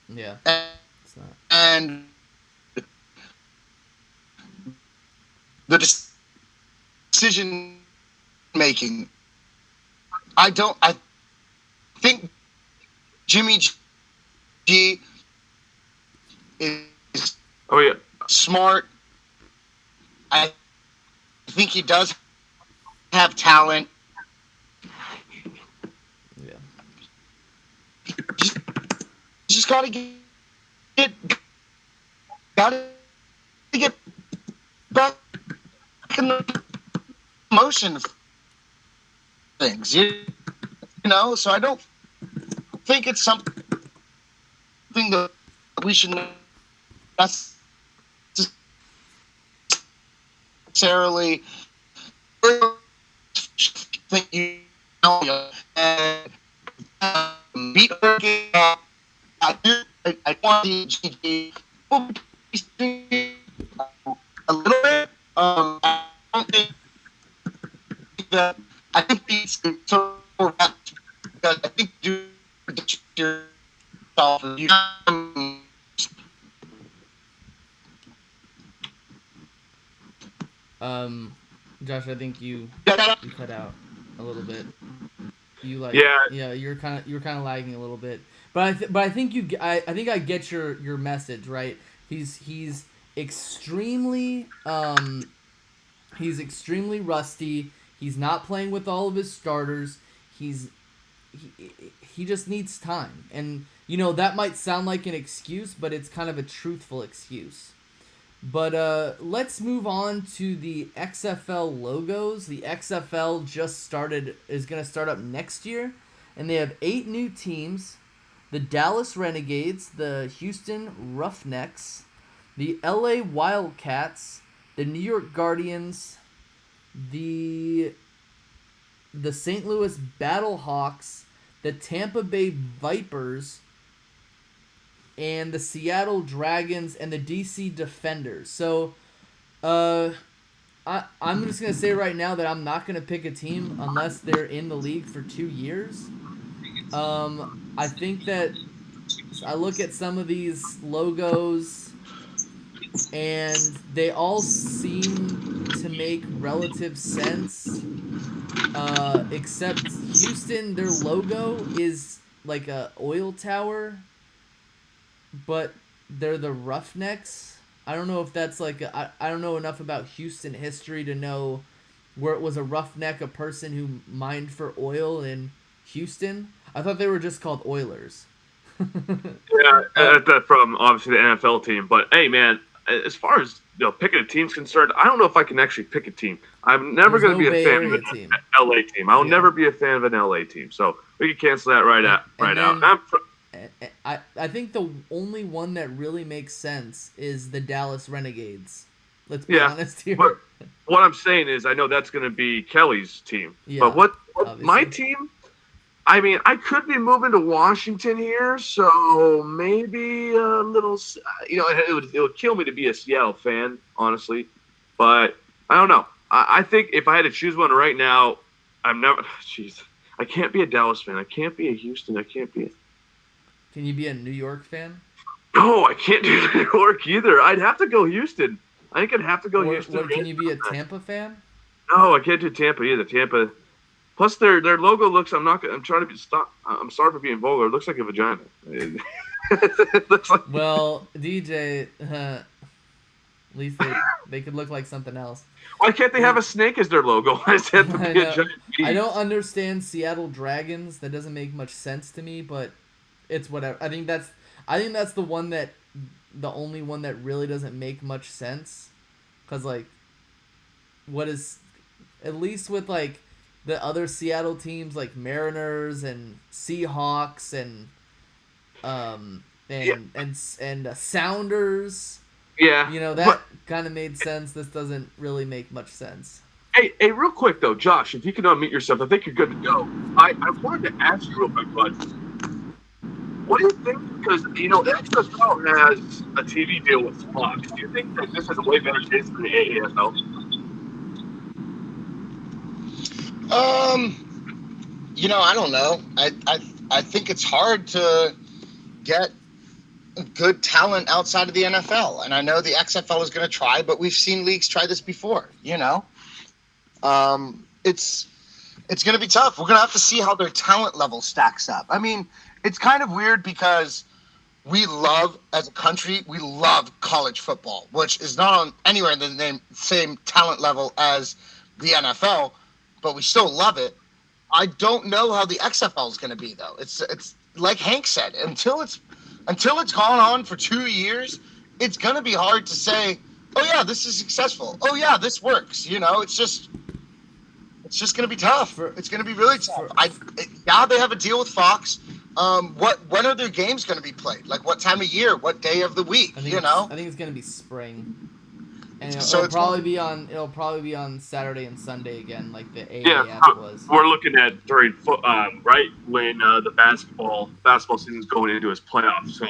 Yeah. It's not. And the decision making, I think Jimmy G is smart. I think he does have talent. Yeah. Just gotta get back in the motion of things, you know. So I don't think it's something that we should necessarily think you know and beat her. I want the GG a little bit. I don't think that. I think these so because I think you yourself you. Josh, I think you cut out a little bit. You're kind of lagging a little bit, but I think I think I get your message, right? He's extremely rusty. He's not playing with all of his starters. He's he just needs time. And, that might sound like an excuse, but it's kind of a truthful excuse. But let's move on to the XFL logos. The XFL is going to start up next year, and they have 8 new teams: the Dallas Renegades, the Houston Roughnecks, the LA Wildcats, the New York Guardians, the St. Louis Battlehawks, the Tampa Bay Vipers, and the Seattle Dragons, and the DC Defenders. So, I'm just going to say right now that I'm not going to pick a team unless they're in the league for 2 years. I think that I look at some of these logos, and they all seem to make relative sense, except Houston, their logo is like a oil tower, but they're the Roughnecks. I don't know if that's I don't know enough about Houston history to know where it was a roughneck, a person who mined for oil in Houston. I thought they were just called Oilers. Yeah, that's from obviously the NFL team. But hey, man, as far as picking a team's concerned, I don't know if I can actually pick a team. I'm never going to be a fan of an team. LA team. I'll never be a fan of an LA team. So we can cancel that right out. I think the only one that really makes sense is the Dallas Renegades. Let's be honest here. But what I'm saying is, I know that's going to be Kelly's team. Yeah, but what my team? I mean, I could be moving to Washington here, so maybe a little. It would kill me to be a Seattle fan, honestly. But I don't know. I think if I had to choose one right now, I'm never. Jeez, I can't be a Dallas fan. I can't be a Houston. I can't be. Can you be a New York fan? No, I can't do New York either. I'd have to go Houston. I think I'd have to go Houston. Can you be a Tampa fan? No, I can't do Tampa either. Tampa. Plus, their logo looks. I'm trying to stop. I'm sorry for being vulgar. It looks like a vagina. It looks like. Well, DJ. At least they could look like something else. Why can't they have a snake as their logo? I don't understand Seattle Dragons. That doesn't make much sense to me, but it's whatever. I think that's the only one that really doesn't make much sense, because what is, at least with the other Seattle teams like Mariners and Seahawks and Sounders. Yeah. That kind of made sense. This doesn't really make much sense. Hey, real quick though, Josh, if you can unmute yourself, I think you're good to go. I wanted to ask you real quick, bud. What do you think? Because the XFL has a TV deal with Fox. Do you think that this has a way better chance than the AAFL? I don't know. I think it's hard to get good talent outside of the NFL, and I know the XFL is going to try, but we've seen leagues try this before. It's going to be tough. We're going to have to see how their talent level stacks up. I mean, it's kind of weird because as a country, we love college football, which is not on anywhere in the same talent level as the NFL, but we still love it. I don't know how the XFL is going to be, though. It's like Hank said, until it's gone on for 2 years, it's going to be hard to say, oh yeah, this is successful. Oh yeah, this works. It's just going to be tough. It's going to be really tough. Now they have a deal with Fox. When are their games going to be played? Like what time of year? What day of the week? I think it's going to be spring. And it'll probably be on Saturday and Sunday again, like the AAF was. We're looking at during right when the basketball season is going into its playoffs. So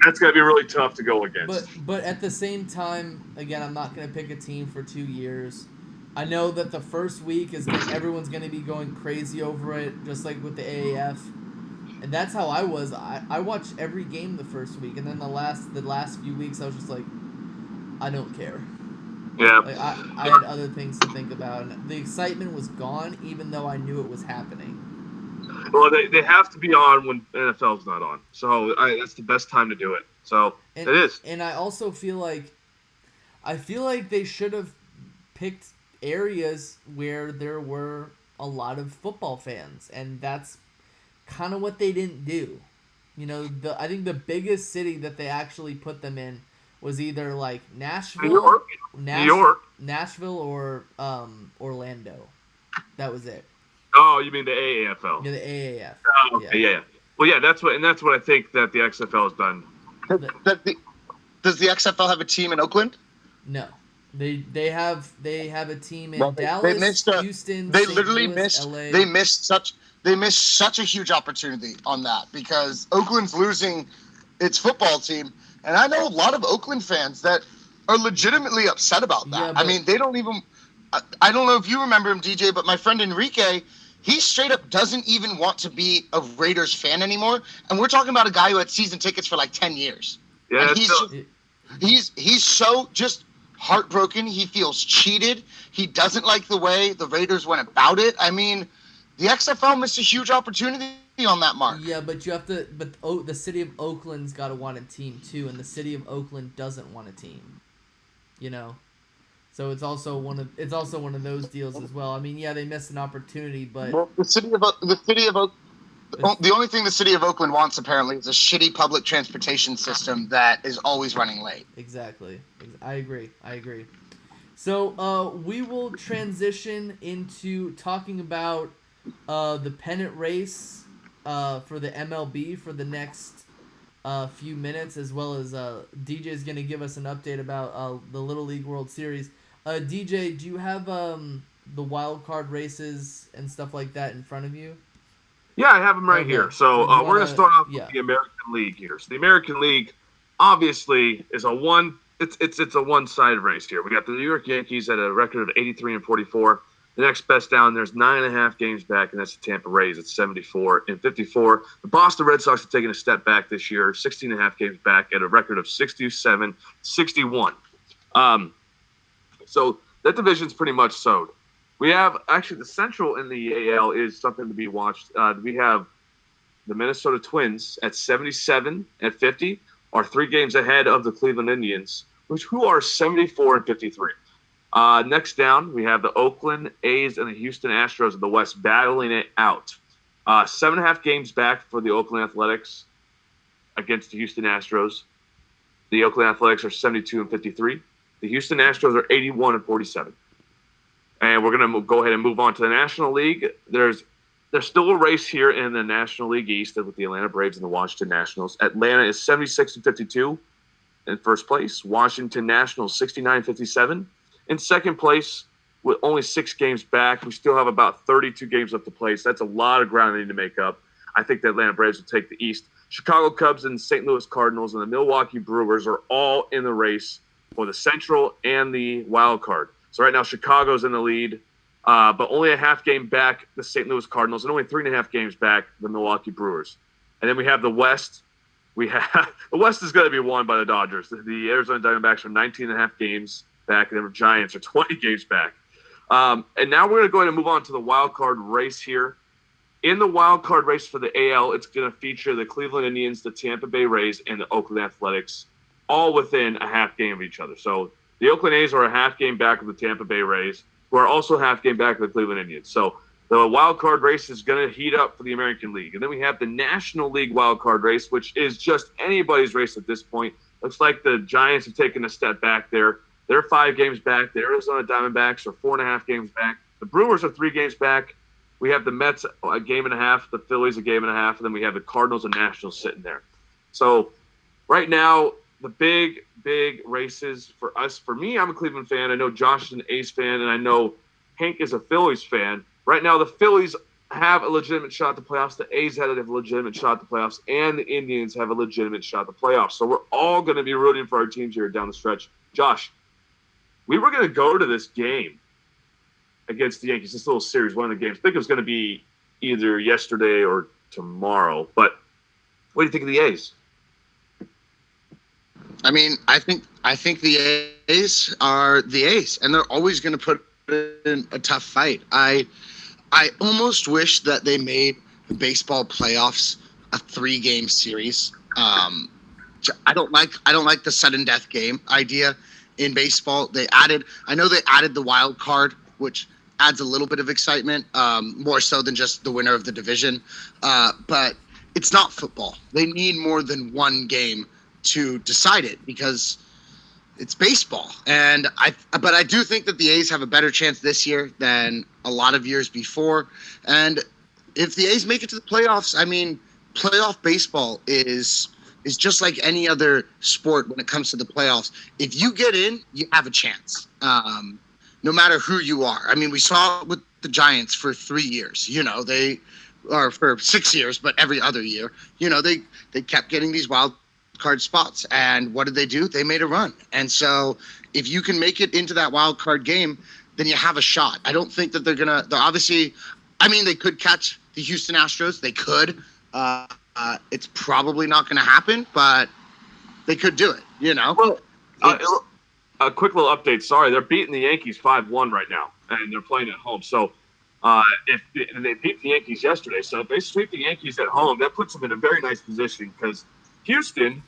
that's gonna be really tough to go against. But at the same time, again, I'm not gonna pick a team for 2 years. I know that the first week everyone's gonna be going crazy over it, just like with the AAF. And that's how I was. I watched every game the first week, and then the last few weeks I was just like, I don't care. Yeah. I had other things to think about, and the excitement was gone, even though I knew it was happening. Well, they have to be on when NFL's not on, so that's the best time to do it. So it is. And I also feel like they should have picked areas where there were a lot of football fans, and that's kind of what they didn't do. You know, I think the biggest city that they actually put them in was either like Nashville, New York. Nashville, or Orlando. That was it. Oh, you mean the AAFL? Yeah, the AAF. Oh, okay, yeah. Well, yeah, that's what I think that the XFL has done. Does the XFL have a team in Oakland? No. They have a team in Dallas, Houston, they St. literally Louis, missed LA. they missed such a huge opportunity on that because Oakland's losing its football team, and I know a lot of Oakland fans that are legitimately upset about that. Yeah, but, I mean, they don't even. I don't know if you remember him, DJ, but my friend Enrique, he straight up doesn't even want to be a Raiders fan anymore, and we're talking about a guy who had season tickets for like 10 years. Yeah, and he's so just heartbroken. He feels cheated. He doesn't like the way the Raiders went about it. I mean, the XFL missed a huge opportunity on that mark. Yeah, but you have to. But the city of Oakland's got to want a team too, and the city of Oakland doesn't want a team. You know, so it's also one of those deals as well. I mean, yeah, they missed an opportunity, but Well, the only thing the city of Oakland wants apparently is a shitty public transportation system that is always running late. Exactly. I agree. So we will transition into talking about the pennant race for the MLB for the next few minutes, as well as DJ is going to give us an update about the Little League World Series. DJ, do you have the wild card races and stuff like that in front of you? Yeah, I have them right here. So we're going to start off with the American League here. So the American League obviously is a one-sided race here. We got the New York Yankees at a record of 83-44. The next best down there's 9.5 games back, and that's the Tampa Rays at 74-54. The Boston Red Sox are taking a step back this year, 16.5 games back at a record of 67-61. So that division's pretty much sewed. We have actually the Central in the AL is something to be watched. We have the Minnesota Twins at 77-50, are 3 games ahead of the Cleveland Indians, who are 74-53. Next down, we have the Oakland A's and the Houston Astros of the West battling it out. 7.5 games back for the Oakland Athletics against the Houston Astros. The Oakland Athletics are 72-53. The Houston Astros are 81-47. And we're going to go ahead and move on to the National League. There's still a race here in the National League East with the Atlanta Braves and the Washington Nationals. Atlanta is 76-52 in first place. Washington Nationals 69-57 in second place with only 6 games back. We still have about 32 games left to play. So that's a lot of ground they need to make up. I think the Atlanta Braves will take the East. Chicago Cubs and St. Louis Cardinals and the Milwaukee Brewers are all in the race for the Central and the wild card. So right now, Chicago's in the lead, but only a half game back, the St. Louis Cardinals, and only 3.5 games back, the Milwaukee Brewers. And then we have the West. The West is going to be won by the Dodgers. The Arizona Diamondbacks are 19.5 games back, and the Giants are 20 games back. And now we're going to go ahead and move on to the wild card race here. In the wild card race for the AL, it's going to feature the Cleveland Indians, the Tampa Bay Rays, and the Oakland Athletics, all within a half game of each other. So the Oakland A's are a half game back of the Tampa Bay Rays, who are also half game back of the Cleveland Indians. So the wild card race is going to heat up for the American League. And then we have the National League wild card race, which is just anybody's race at this point. Looks like the Giants have taken a step back there. They're 5 games back. The Arizona Diamondbacks are 4.5 games back. The Brewers are 3 games back. We have the Mets a game and a half, the Phillies a game and a half, and then we have the Cardinals and Nationals sitting there. So right now, the big races for us. For me, I'm a Cleveland fan. I know Josh is an A's fan, and I know Hank is a Phillies fan. Right now, the Phillies have a legitimate shot at the playoffs. The A's have a legitimate shot at the playoffs, and the Indians have a legitimate shot at the playoffs. So we're all going to be rooting for our teams here down the stretch. Josh, we were going to go to this game against the Yankees, this little series, one of the games. I think it was going to be either yesterday or tomorrow. But what do you think of the A's? I mean, I think the A's are the A's, and they're always going to put in a tough fight. I almost wish that they made the baseball playoffs a 3-game series. I don't like the sudden death game idea in baseball. I know they added the wild card, which adds a little bit of excitement, more so than just the winner of the division. But it's not football. They need more than one game to decide it because it's baseball. But I do think that the A's have a better chance this year than a lot of years before. And if the A's make it to the playoffs, I mean, playoff baseball is just like any other sport when it comes to the playoffs. If you get in, you have a chance. No matter who you are. I mean, we saw it with the Giants for 3 years. Or for 6 years, but every other year. They kept getting these wild card spots. And what did they do? They made a run. And so if you can make it into that wild card game, then you have a shot. I don't think that they're obviously, I mean, they could catch the Houston Astros. They could. It's probably not going to happen, but they could do it, Well, a quick little update. Sorry, they're beating the Yankees 5-1 right now, and they're playing at home. So if they beat the Yankees yesterday, so if they sweep the Yankees at home, that puts them in a very nice position because Houston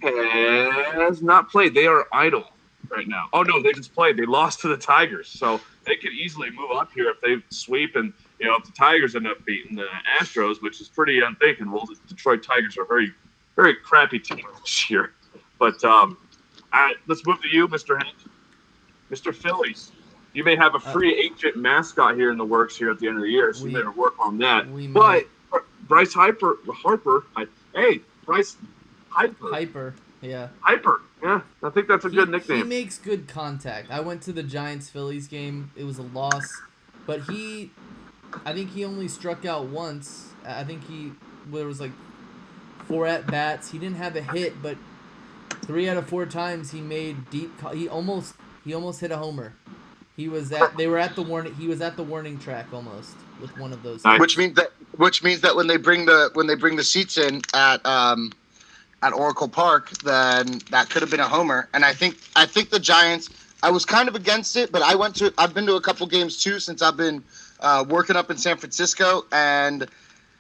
has not played. They are idle right now. Oh, no, they just played. They lost to the Tigers. So they could easily move up here if they sweep. And, if the Tigers end up beating the Astros, which is pretty unthinkable, the Detroit Tigers are a very, very crappy team this year. But let's move to you, Mr. Hank. Mr. Phillies. You may have a free agent mascot here in the works here at the end of the year, so you better work on that. But Bryce Harper, Bryce Hyper, yeah. Hyper, yeah. I think that's a good nickname. He makes good contact. I went to the Giants-Phillies game. It was a loss, but I think he only struck out once. I think there was like 4 at-bats. He didn't have a hit, but 3 out of 4 times he made deep. He almost hit a homer. He was at the warning track almost with one of those. Nice. Which means that when they bring the seats in at Oracle Park, then that could have been a homer. And I think the Giants. I was kind of against it, but I've been to a couple games too since I've been working up in San Francisco, and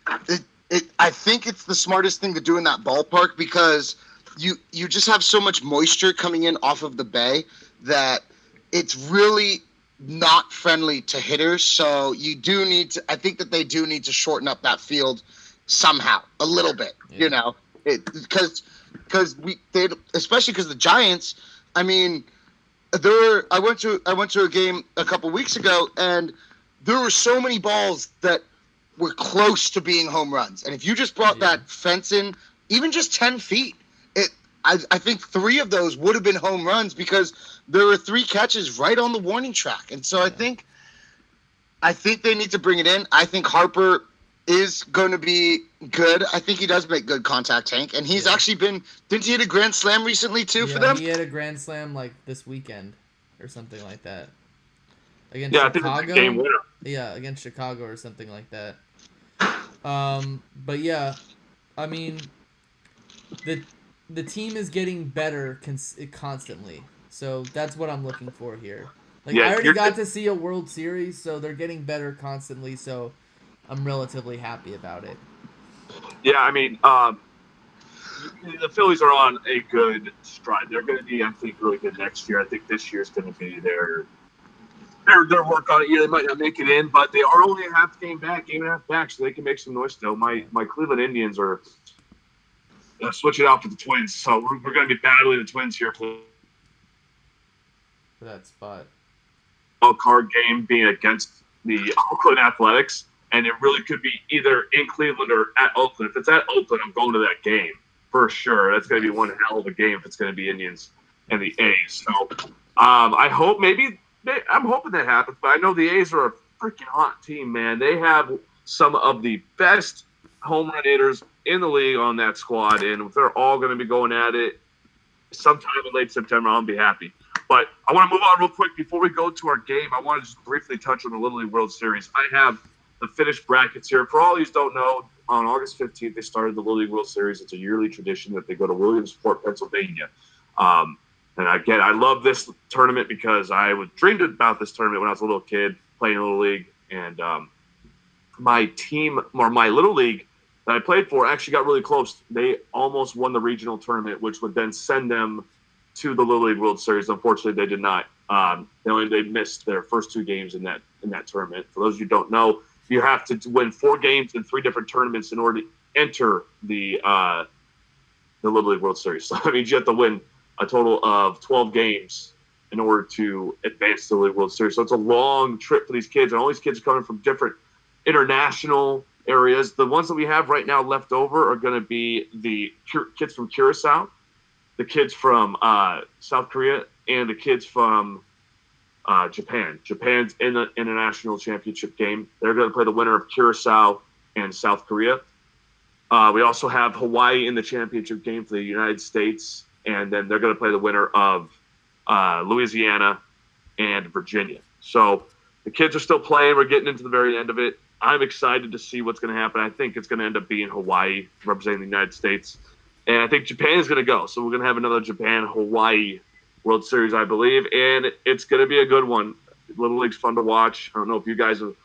I think it's the smartest thing to do in that ballpark because you just have so much moisture coming in off of the bay that it's really not friendly to hitters. So I think that they do need to shorten up that field somehow a little bit, because especially because the Giants, I mean, I went to a game a couple weeks ago and there were so many balls that were close to being home runs. And if you just brought that fence in, even just 10 feet, I think 3 of those would have been home runs because there were 3 catches right on the warning track. And so I think they need to bring it in. I think Harper is going to be good. I think he does make good contact, Hank. And he's actually didn't he hit a grand slam recently too for them? He had a grand slam like this weekend or something like that. Against Chicago. I think it's a game winner. Yeah, against Chicago or something like that. But yeah, I mean, the team is getting better constantly. So that's what I'm looking for here. I already got to see a World Series, so they're getting better constantly. So I'm relatively happy about it. Yeah, I mean, the Phillies are on a good stride. They're going to be, I think, really good next year. I think this year's going to be their work on it. Yeah, they might not make it in, but they are only a game and a half back, so they can make some noise still. My Cleveland Indians are switching out for the Twins, so we're going to be battling the Twins here for that spot. Card game being against the Oakland Athletics, and it really could be either in Cleveland or at Oakland. If it's at Oakland, I'm going to that game for sure. That's going to be one hell of a game if it's going to be Indians and the A's. So I hope I'm hoping that happens, but I know the A's are a freaking hot team, man. They have some of the best home run hitters in the league on that squad, and if they're all going to be going at it sometime in late September, I'll be happy. But I want to move on real quick. Before we go to our game, I want to just briefly touch on the Little League World Series. I have the finished brackets here. For all of you who don't know, on August 15th, they started the Little League World Series. It's a yearly tradition that they go to Williamsport, Pennsylvania. And again, I love this tournament because I dreamed about this tournament when I was a little kid playing Little League. And my team, or my Little League that I played for, actually got really close. They almost won the regional tournament, which would then send them to the Little League World Series. Unfortunately, they did not They missed their first 2 games in that tournament. For those of you who don't know, you have to win 4 games in 3 different tournaments in order to enter the Little League World Series. So that means you have to win a total of 12 games in order to advance to the League World Series. So it's a long trip for these kids, and all these kids are coming from different international areas. The ones that we have right now left over are going to be the kids from Curacao, the kids from South Korea, and the kids from Japan. Japan's in the international championship game. They're going to play the winner of Curacao and South Korea. We also have Hawaii in the championship game for the United States, and then they're going to play the winner of Louisiana and Virginia. So the kids are still playing. We're getting into the very end of it. I'm excited to see what's going to happen. I think it's going to end up being Hawaii representing the United States. And I think Japan is going to go. So we're going to have another Japan-Hawaii World Series, I believe. And it's going to be a good one. Little League's fun to watch. I don't know if you guys have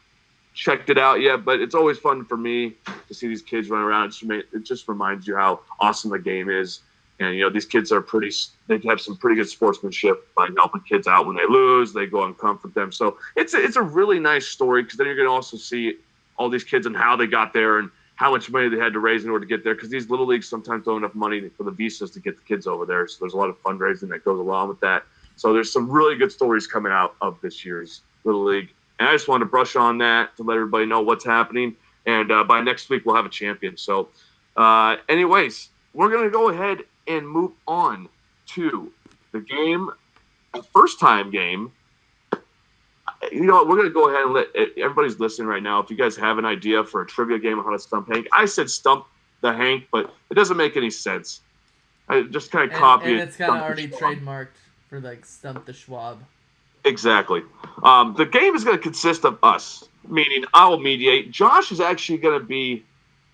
checked it out yet, but it's always fun for me to see these kids run around. It just reminds you how awesome the game is. And, these kids they have some pretty good sportsmanship by helping kids out when they lose. They go and comfort them. So it's a really nice story, because then you're going to also see all these kids and how they got there and how much money they had to raise in order to get there, because these little leagues sometimes don't have enough money for the visas to get the kids over there. So there's a lot of fundraising that goes along with that. So there's some really good stories coming out of this year's Little League. And I just wanted to brush on that to let everybody know what's happening. And by next week, we'll have a champion. So anyways, we're going to go ahead and move on to the game, a first-time game. You know what? We're going to go ahead and let everybody's listening right now. If you guys have an idea for a trivia game on how to stump Hank, I said stump the Hank, but it doesn't make any sense. I just kind of copy it. And it's kind of already trademarked for Stump the Schwab. Exactly. The game is going to consist of us, meaning I will mediate. Josh is actually going to be.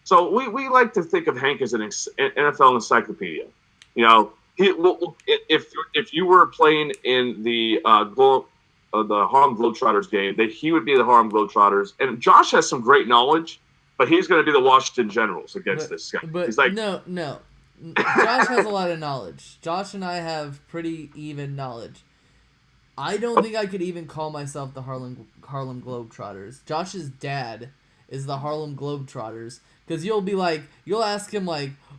So we like to think of Hank as an NFL encyclopedia. If you were playing in the Harlem Globetrotters game, that he would be the Harlem Globetrotters. And Josh has some great knowledge, but he's going to be the Washington Generals against this guy. But he's like, no. Josh has a lot of knowledge. Josh and I have pretty even knowledge. I don't think I could even call myself the Harlem Globetrotters. Josh's dad is the Harlem Globetrotters, because you'll ask him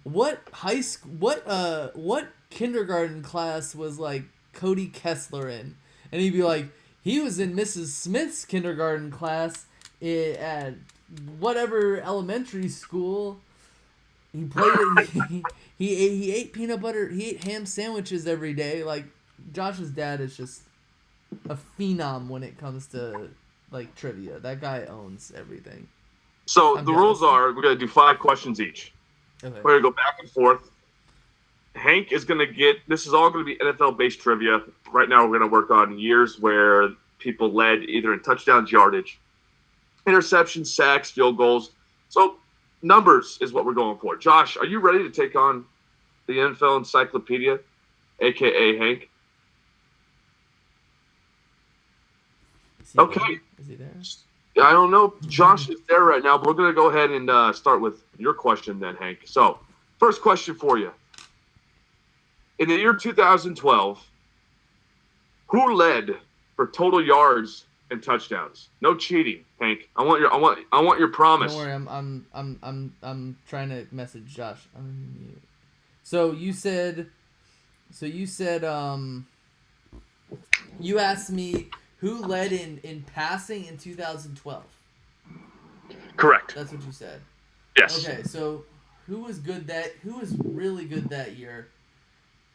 what high school, what kindergarten class was Cody Kessler in, and he'd be like, he was in Mrs. Smith's kindergarten class at whatever elementary school. He played. He ate peanut butter. He ate ham sandwiches every day. Josh's dad is just a phenom when it comes to trivia. That guy owns everything. So the rules are, we're going to do 5 questions each. Okay. We're going to go back and forth. Hank is going to get, this is all going to be NFL-based trivia. Right now we're going to work on years where people led either in touchdowns, yardage, interceptions, sacks, field goals. So numbers is what we're going for. Josh, are you ready to take on the NFL encyclopedia, a.k.a. Hank? Okay. Is he there? I don't know. Josh is there right now, but we're going to go ahead and start with your question then, Hank. So, first question for you. In the year 2012, who led for total yards and touchdowns? No cheating, Hank. I want your promise. Don't worry, I'm trying to message Josh. So you said you asked me who led in passing in 2012. Correct. That's what you said. Yes. Okay, so who was really good that year?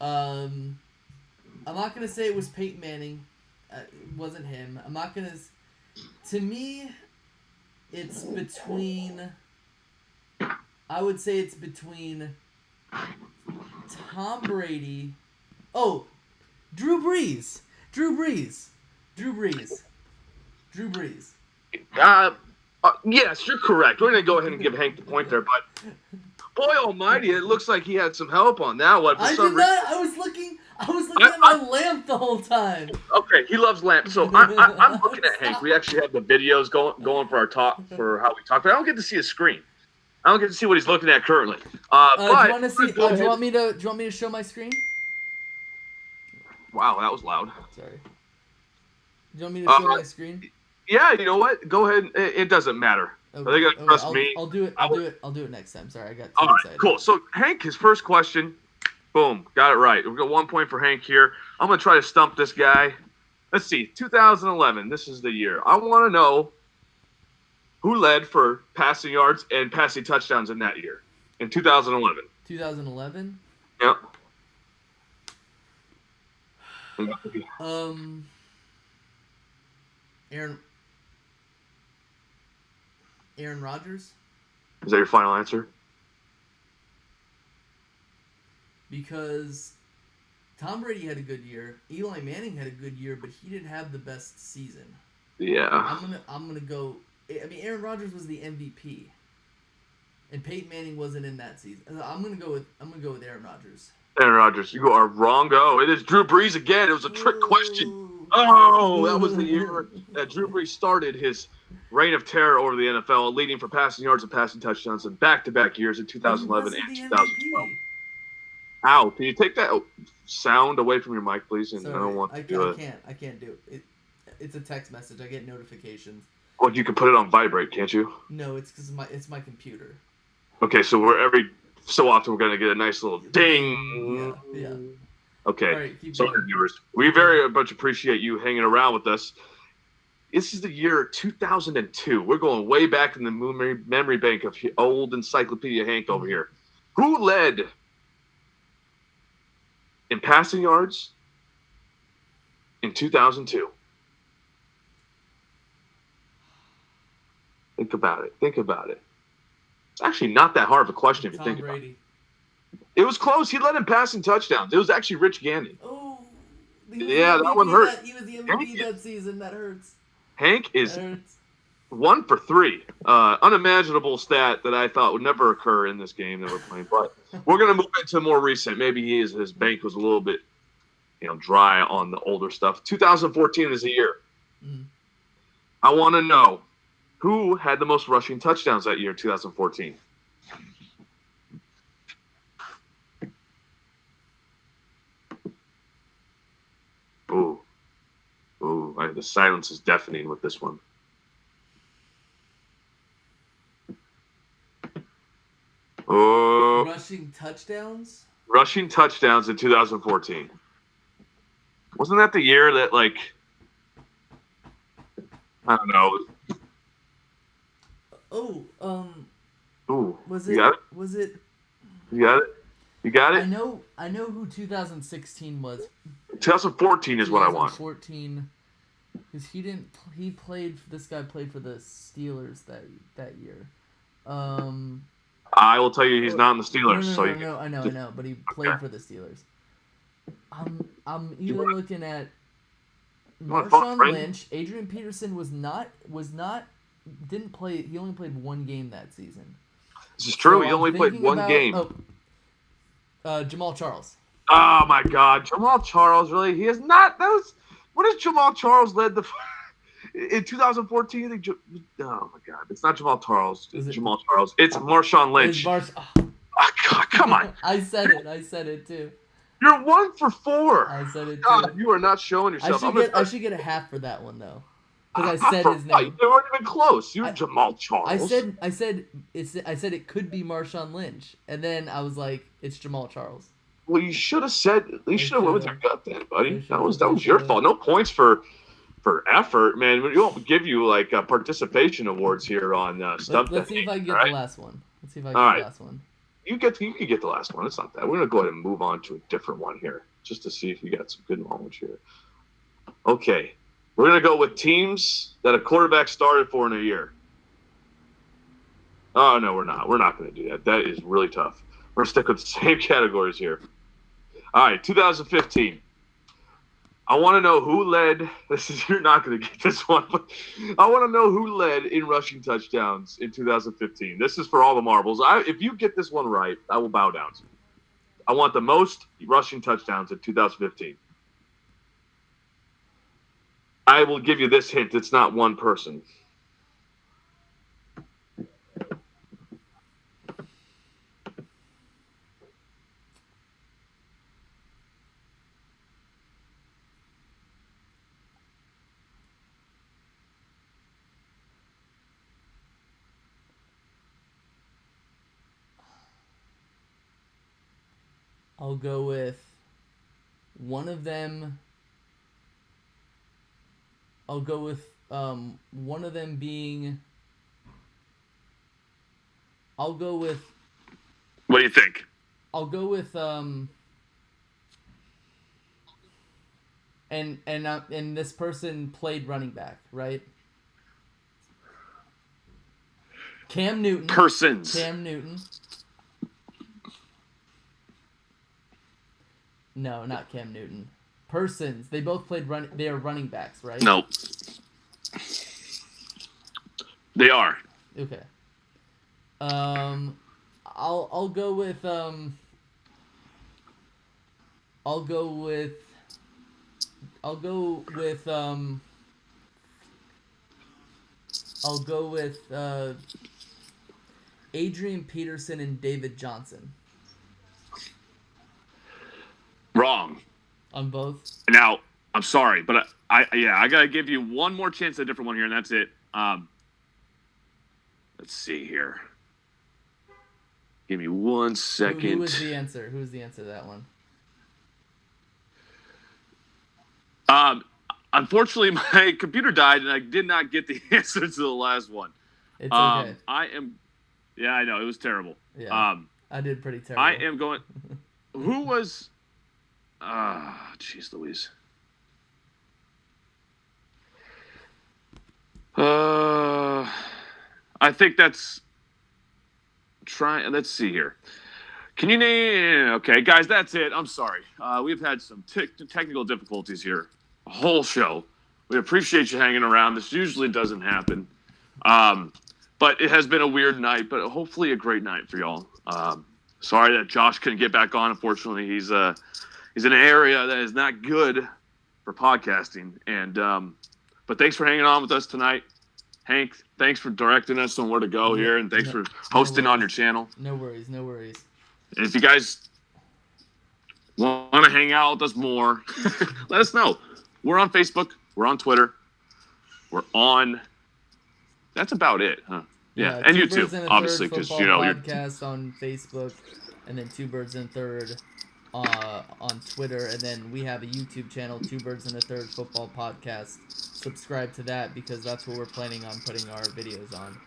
I'm not gonna say it was Peyton Manning. It wasn't him. I'm not gonna. To me, it's between. I would say it's between Tom Brady. Oh, Drew Brees. Yes, you're correct. We're going to go ahead and give Hank the point there, but boy almighty, it looks like he had some help on that one. I did not. I was looking at my lamp the whole time. Okay, he loves lamps. So I'm looking at Hank. We actually have the videos going for our talk, for how we talk, but I don't get to see his screen. I don't get to see what he's looking at currently. Do you want to see? Do you want me to show my screen? Wow, that was loud. Sorry. you want me to show my screen? Yeah, you know what? Go ahead. It doesn't matter. Okay. Are they gonna Okay. trust me? I'll do it. I'll do it next time. Sorry, I got All too right, excited. cool. So Hank, his first question, boom, got it right. We've got 1 point for Hank here. I'm gonna try to stump this guy. Let's see, 2011. This is the year. I want to know who led for passing yards and passing touchdowns in that year, in 2011. 2011. Yep. Aaron Rodgers, Is that your final answer? because Tom Brady had a good year. Eli Manning had a good year, but he didn't have the best season. Yeah. I'm gonna go. I mean, Aaron Rodgers was the MVP, and Peyton Manning wasn't in that season. I'm gonna go with Aaron Rodgers. Aaron Rodgers, you are wrong. Go. It is Drew Brees again. It was a trick question. Oh, that was the year that Drew Brees started his reign of terror over the NFL, leading for passing yards and passing touchdowns in back-to-back years in But he 2011 wasn't and the 2012. MVP. Ow, can you take that sound away from your mic, please? And Sorry, I don't want to do it. I can't do it. It's a text message. I get notifications. Well, you can put it on vibrate, can't you? No, it's because it's my computer. Okay, so we're every so often we're gonna get a nice little ding. Yeah. Okay, All right, keep so going. viewers, we very much appreciate you hanging around with us. This is the year 2002. We're going way back in the memory bank of old Encyclopedia Hank over here. Who led in passing yards in 2002? Think about it. It's actually not that hard of a question if you think about it. It was close. He led in passing touchdowns. It was actually Rich Gannon. Oh, yeah, that one hurt. He was the MVP that season. That hurts. Hank is 1 for 3. Unimaginable stat that I thought would never occur in this game that we're playing. But we're going to move into more recent. Maybe his bank was a little bit, dry on the older stuff. 2014 is the year. Mm-hmm. I want to know who had the most rushing touchdowns that year, 2014. Ooh. The silence is deafening with this one. Oh. Rushing touchdowns? Rushing touchdowns in 2014. Wasn't that the year that, I don't know. Ooh, Was it? You got it? Was it? You got it? You got it? I know who 2016 was. 2014 is what I want. 2014, because this guy played for the Steelers that year. I will tell you he's not in the Steelers. No, I know, but he played for the Steelers. I'm either looking at Marshawn Lynch. Adrian Peterson didn't play. He only played one game that season. This is true. He only played one game. Jamal Charles. Oh my God, Jamal Charles! Really? He has not. What has Jamal Charles led in 2014? Oh my God, it's not Jamal Charles. It's Jamal Charles. It's Marshawn Lynch. God, come on. I said it too. You're 1 for 4. I said it too. God, you are not showing yourself. I should get a half for that one though, because I said his name. You weren't even close. You're Jamal Charles. I said it could be Marshawn Lynch, and then I was like, it's Jamal Charles. Well, you should have said. You should have went with your gut then, buddy. That was your fault. No points for effort, man. We won't give you participation awards here on Stump. Let's see if I can get the last one. The last one. You can get the last one. It's not that. We're gonna go ahead and move on to a different one here, just to see if you got some good knowledge here. Okay, we're gonna go with teams that a quarterback started for in a year. Oh no, we're not. We're not gonna do that. That is really tough. We're gonna stick with the same categories here. All right, 2015. I want to know who led. You're not going to get this one, but I want to know who led in rushing touchdowns in 2015. This is for all the marbles. If you get this one right, I will bow down to you. I want the most rushing touchdowns in 2015. I will give you this hint. It's not one person. I'll go with one of them. I'll go with one of them being. I'll go with. What do you think? I'll go with and this person played running back, right? Cam Newton. Persons. Cam Newton. No, not Cam Newton. Persons. They both played they are running backs, right? No. They are. Okay. I'll go with I'll go with I'll go with Adrian Peterson and David Johnson. Wrong. On both? Now, I'm sorry, but I gotta give you one more chance at a different one here, and that's it. Let's see here. Give me 1 second. Who was the answer? Who was the answer to that one? Unfortunately, my computer died, and I did not get the answer to the last one. It's okay. Yeah, I know. It was terrible. Yeah, I did pretty terrible. I am going... Who was... Jeez Louise. I think that's... Let's see here. Can you name... Okay, guys, that's it. I'm sorry. We've had some technical difficulties here. A whole show. We appreciate you hanging around. This usually doesn't happen. But it has been a weird night, but hopefully a great night for y'all. Sorry that Josh couldn't get back on. Unfortunately, he's in an area that is not good for podcasting. But thanks for hanging on with us tonight. Hank, thanks for directing us on where to go here, and thanks for hosting on your channel. No worries. And if you guys want to hang out with us more, let us know. We're on Facebook. We're on Twitter. We're on... That's about it, huh? Yeah, and YouTube, obviously, because you're podcast on Facebook, and then 2 Birds and a Third on Twitter, and then we have a YouTube channel, 2 Birds and a Third Football Podcast. Subscribe to that because that's what we're planning on putting our videos on.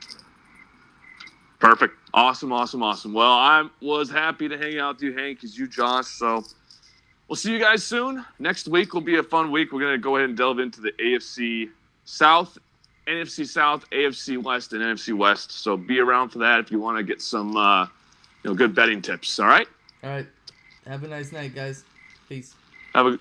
Perfect, awesome. Well, I was happy to hang out with you, Hank, as you, Josh. So we'll see you guys soon. Next week will be a fun week. We're gonna go ahead and delve into the AFC South. NFC South, AFC West, and NFC West. So be around for that if you want to get some good betting tips. All right? All right. Have a nice night, guys. Peace. Have a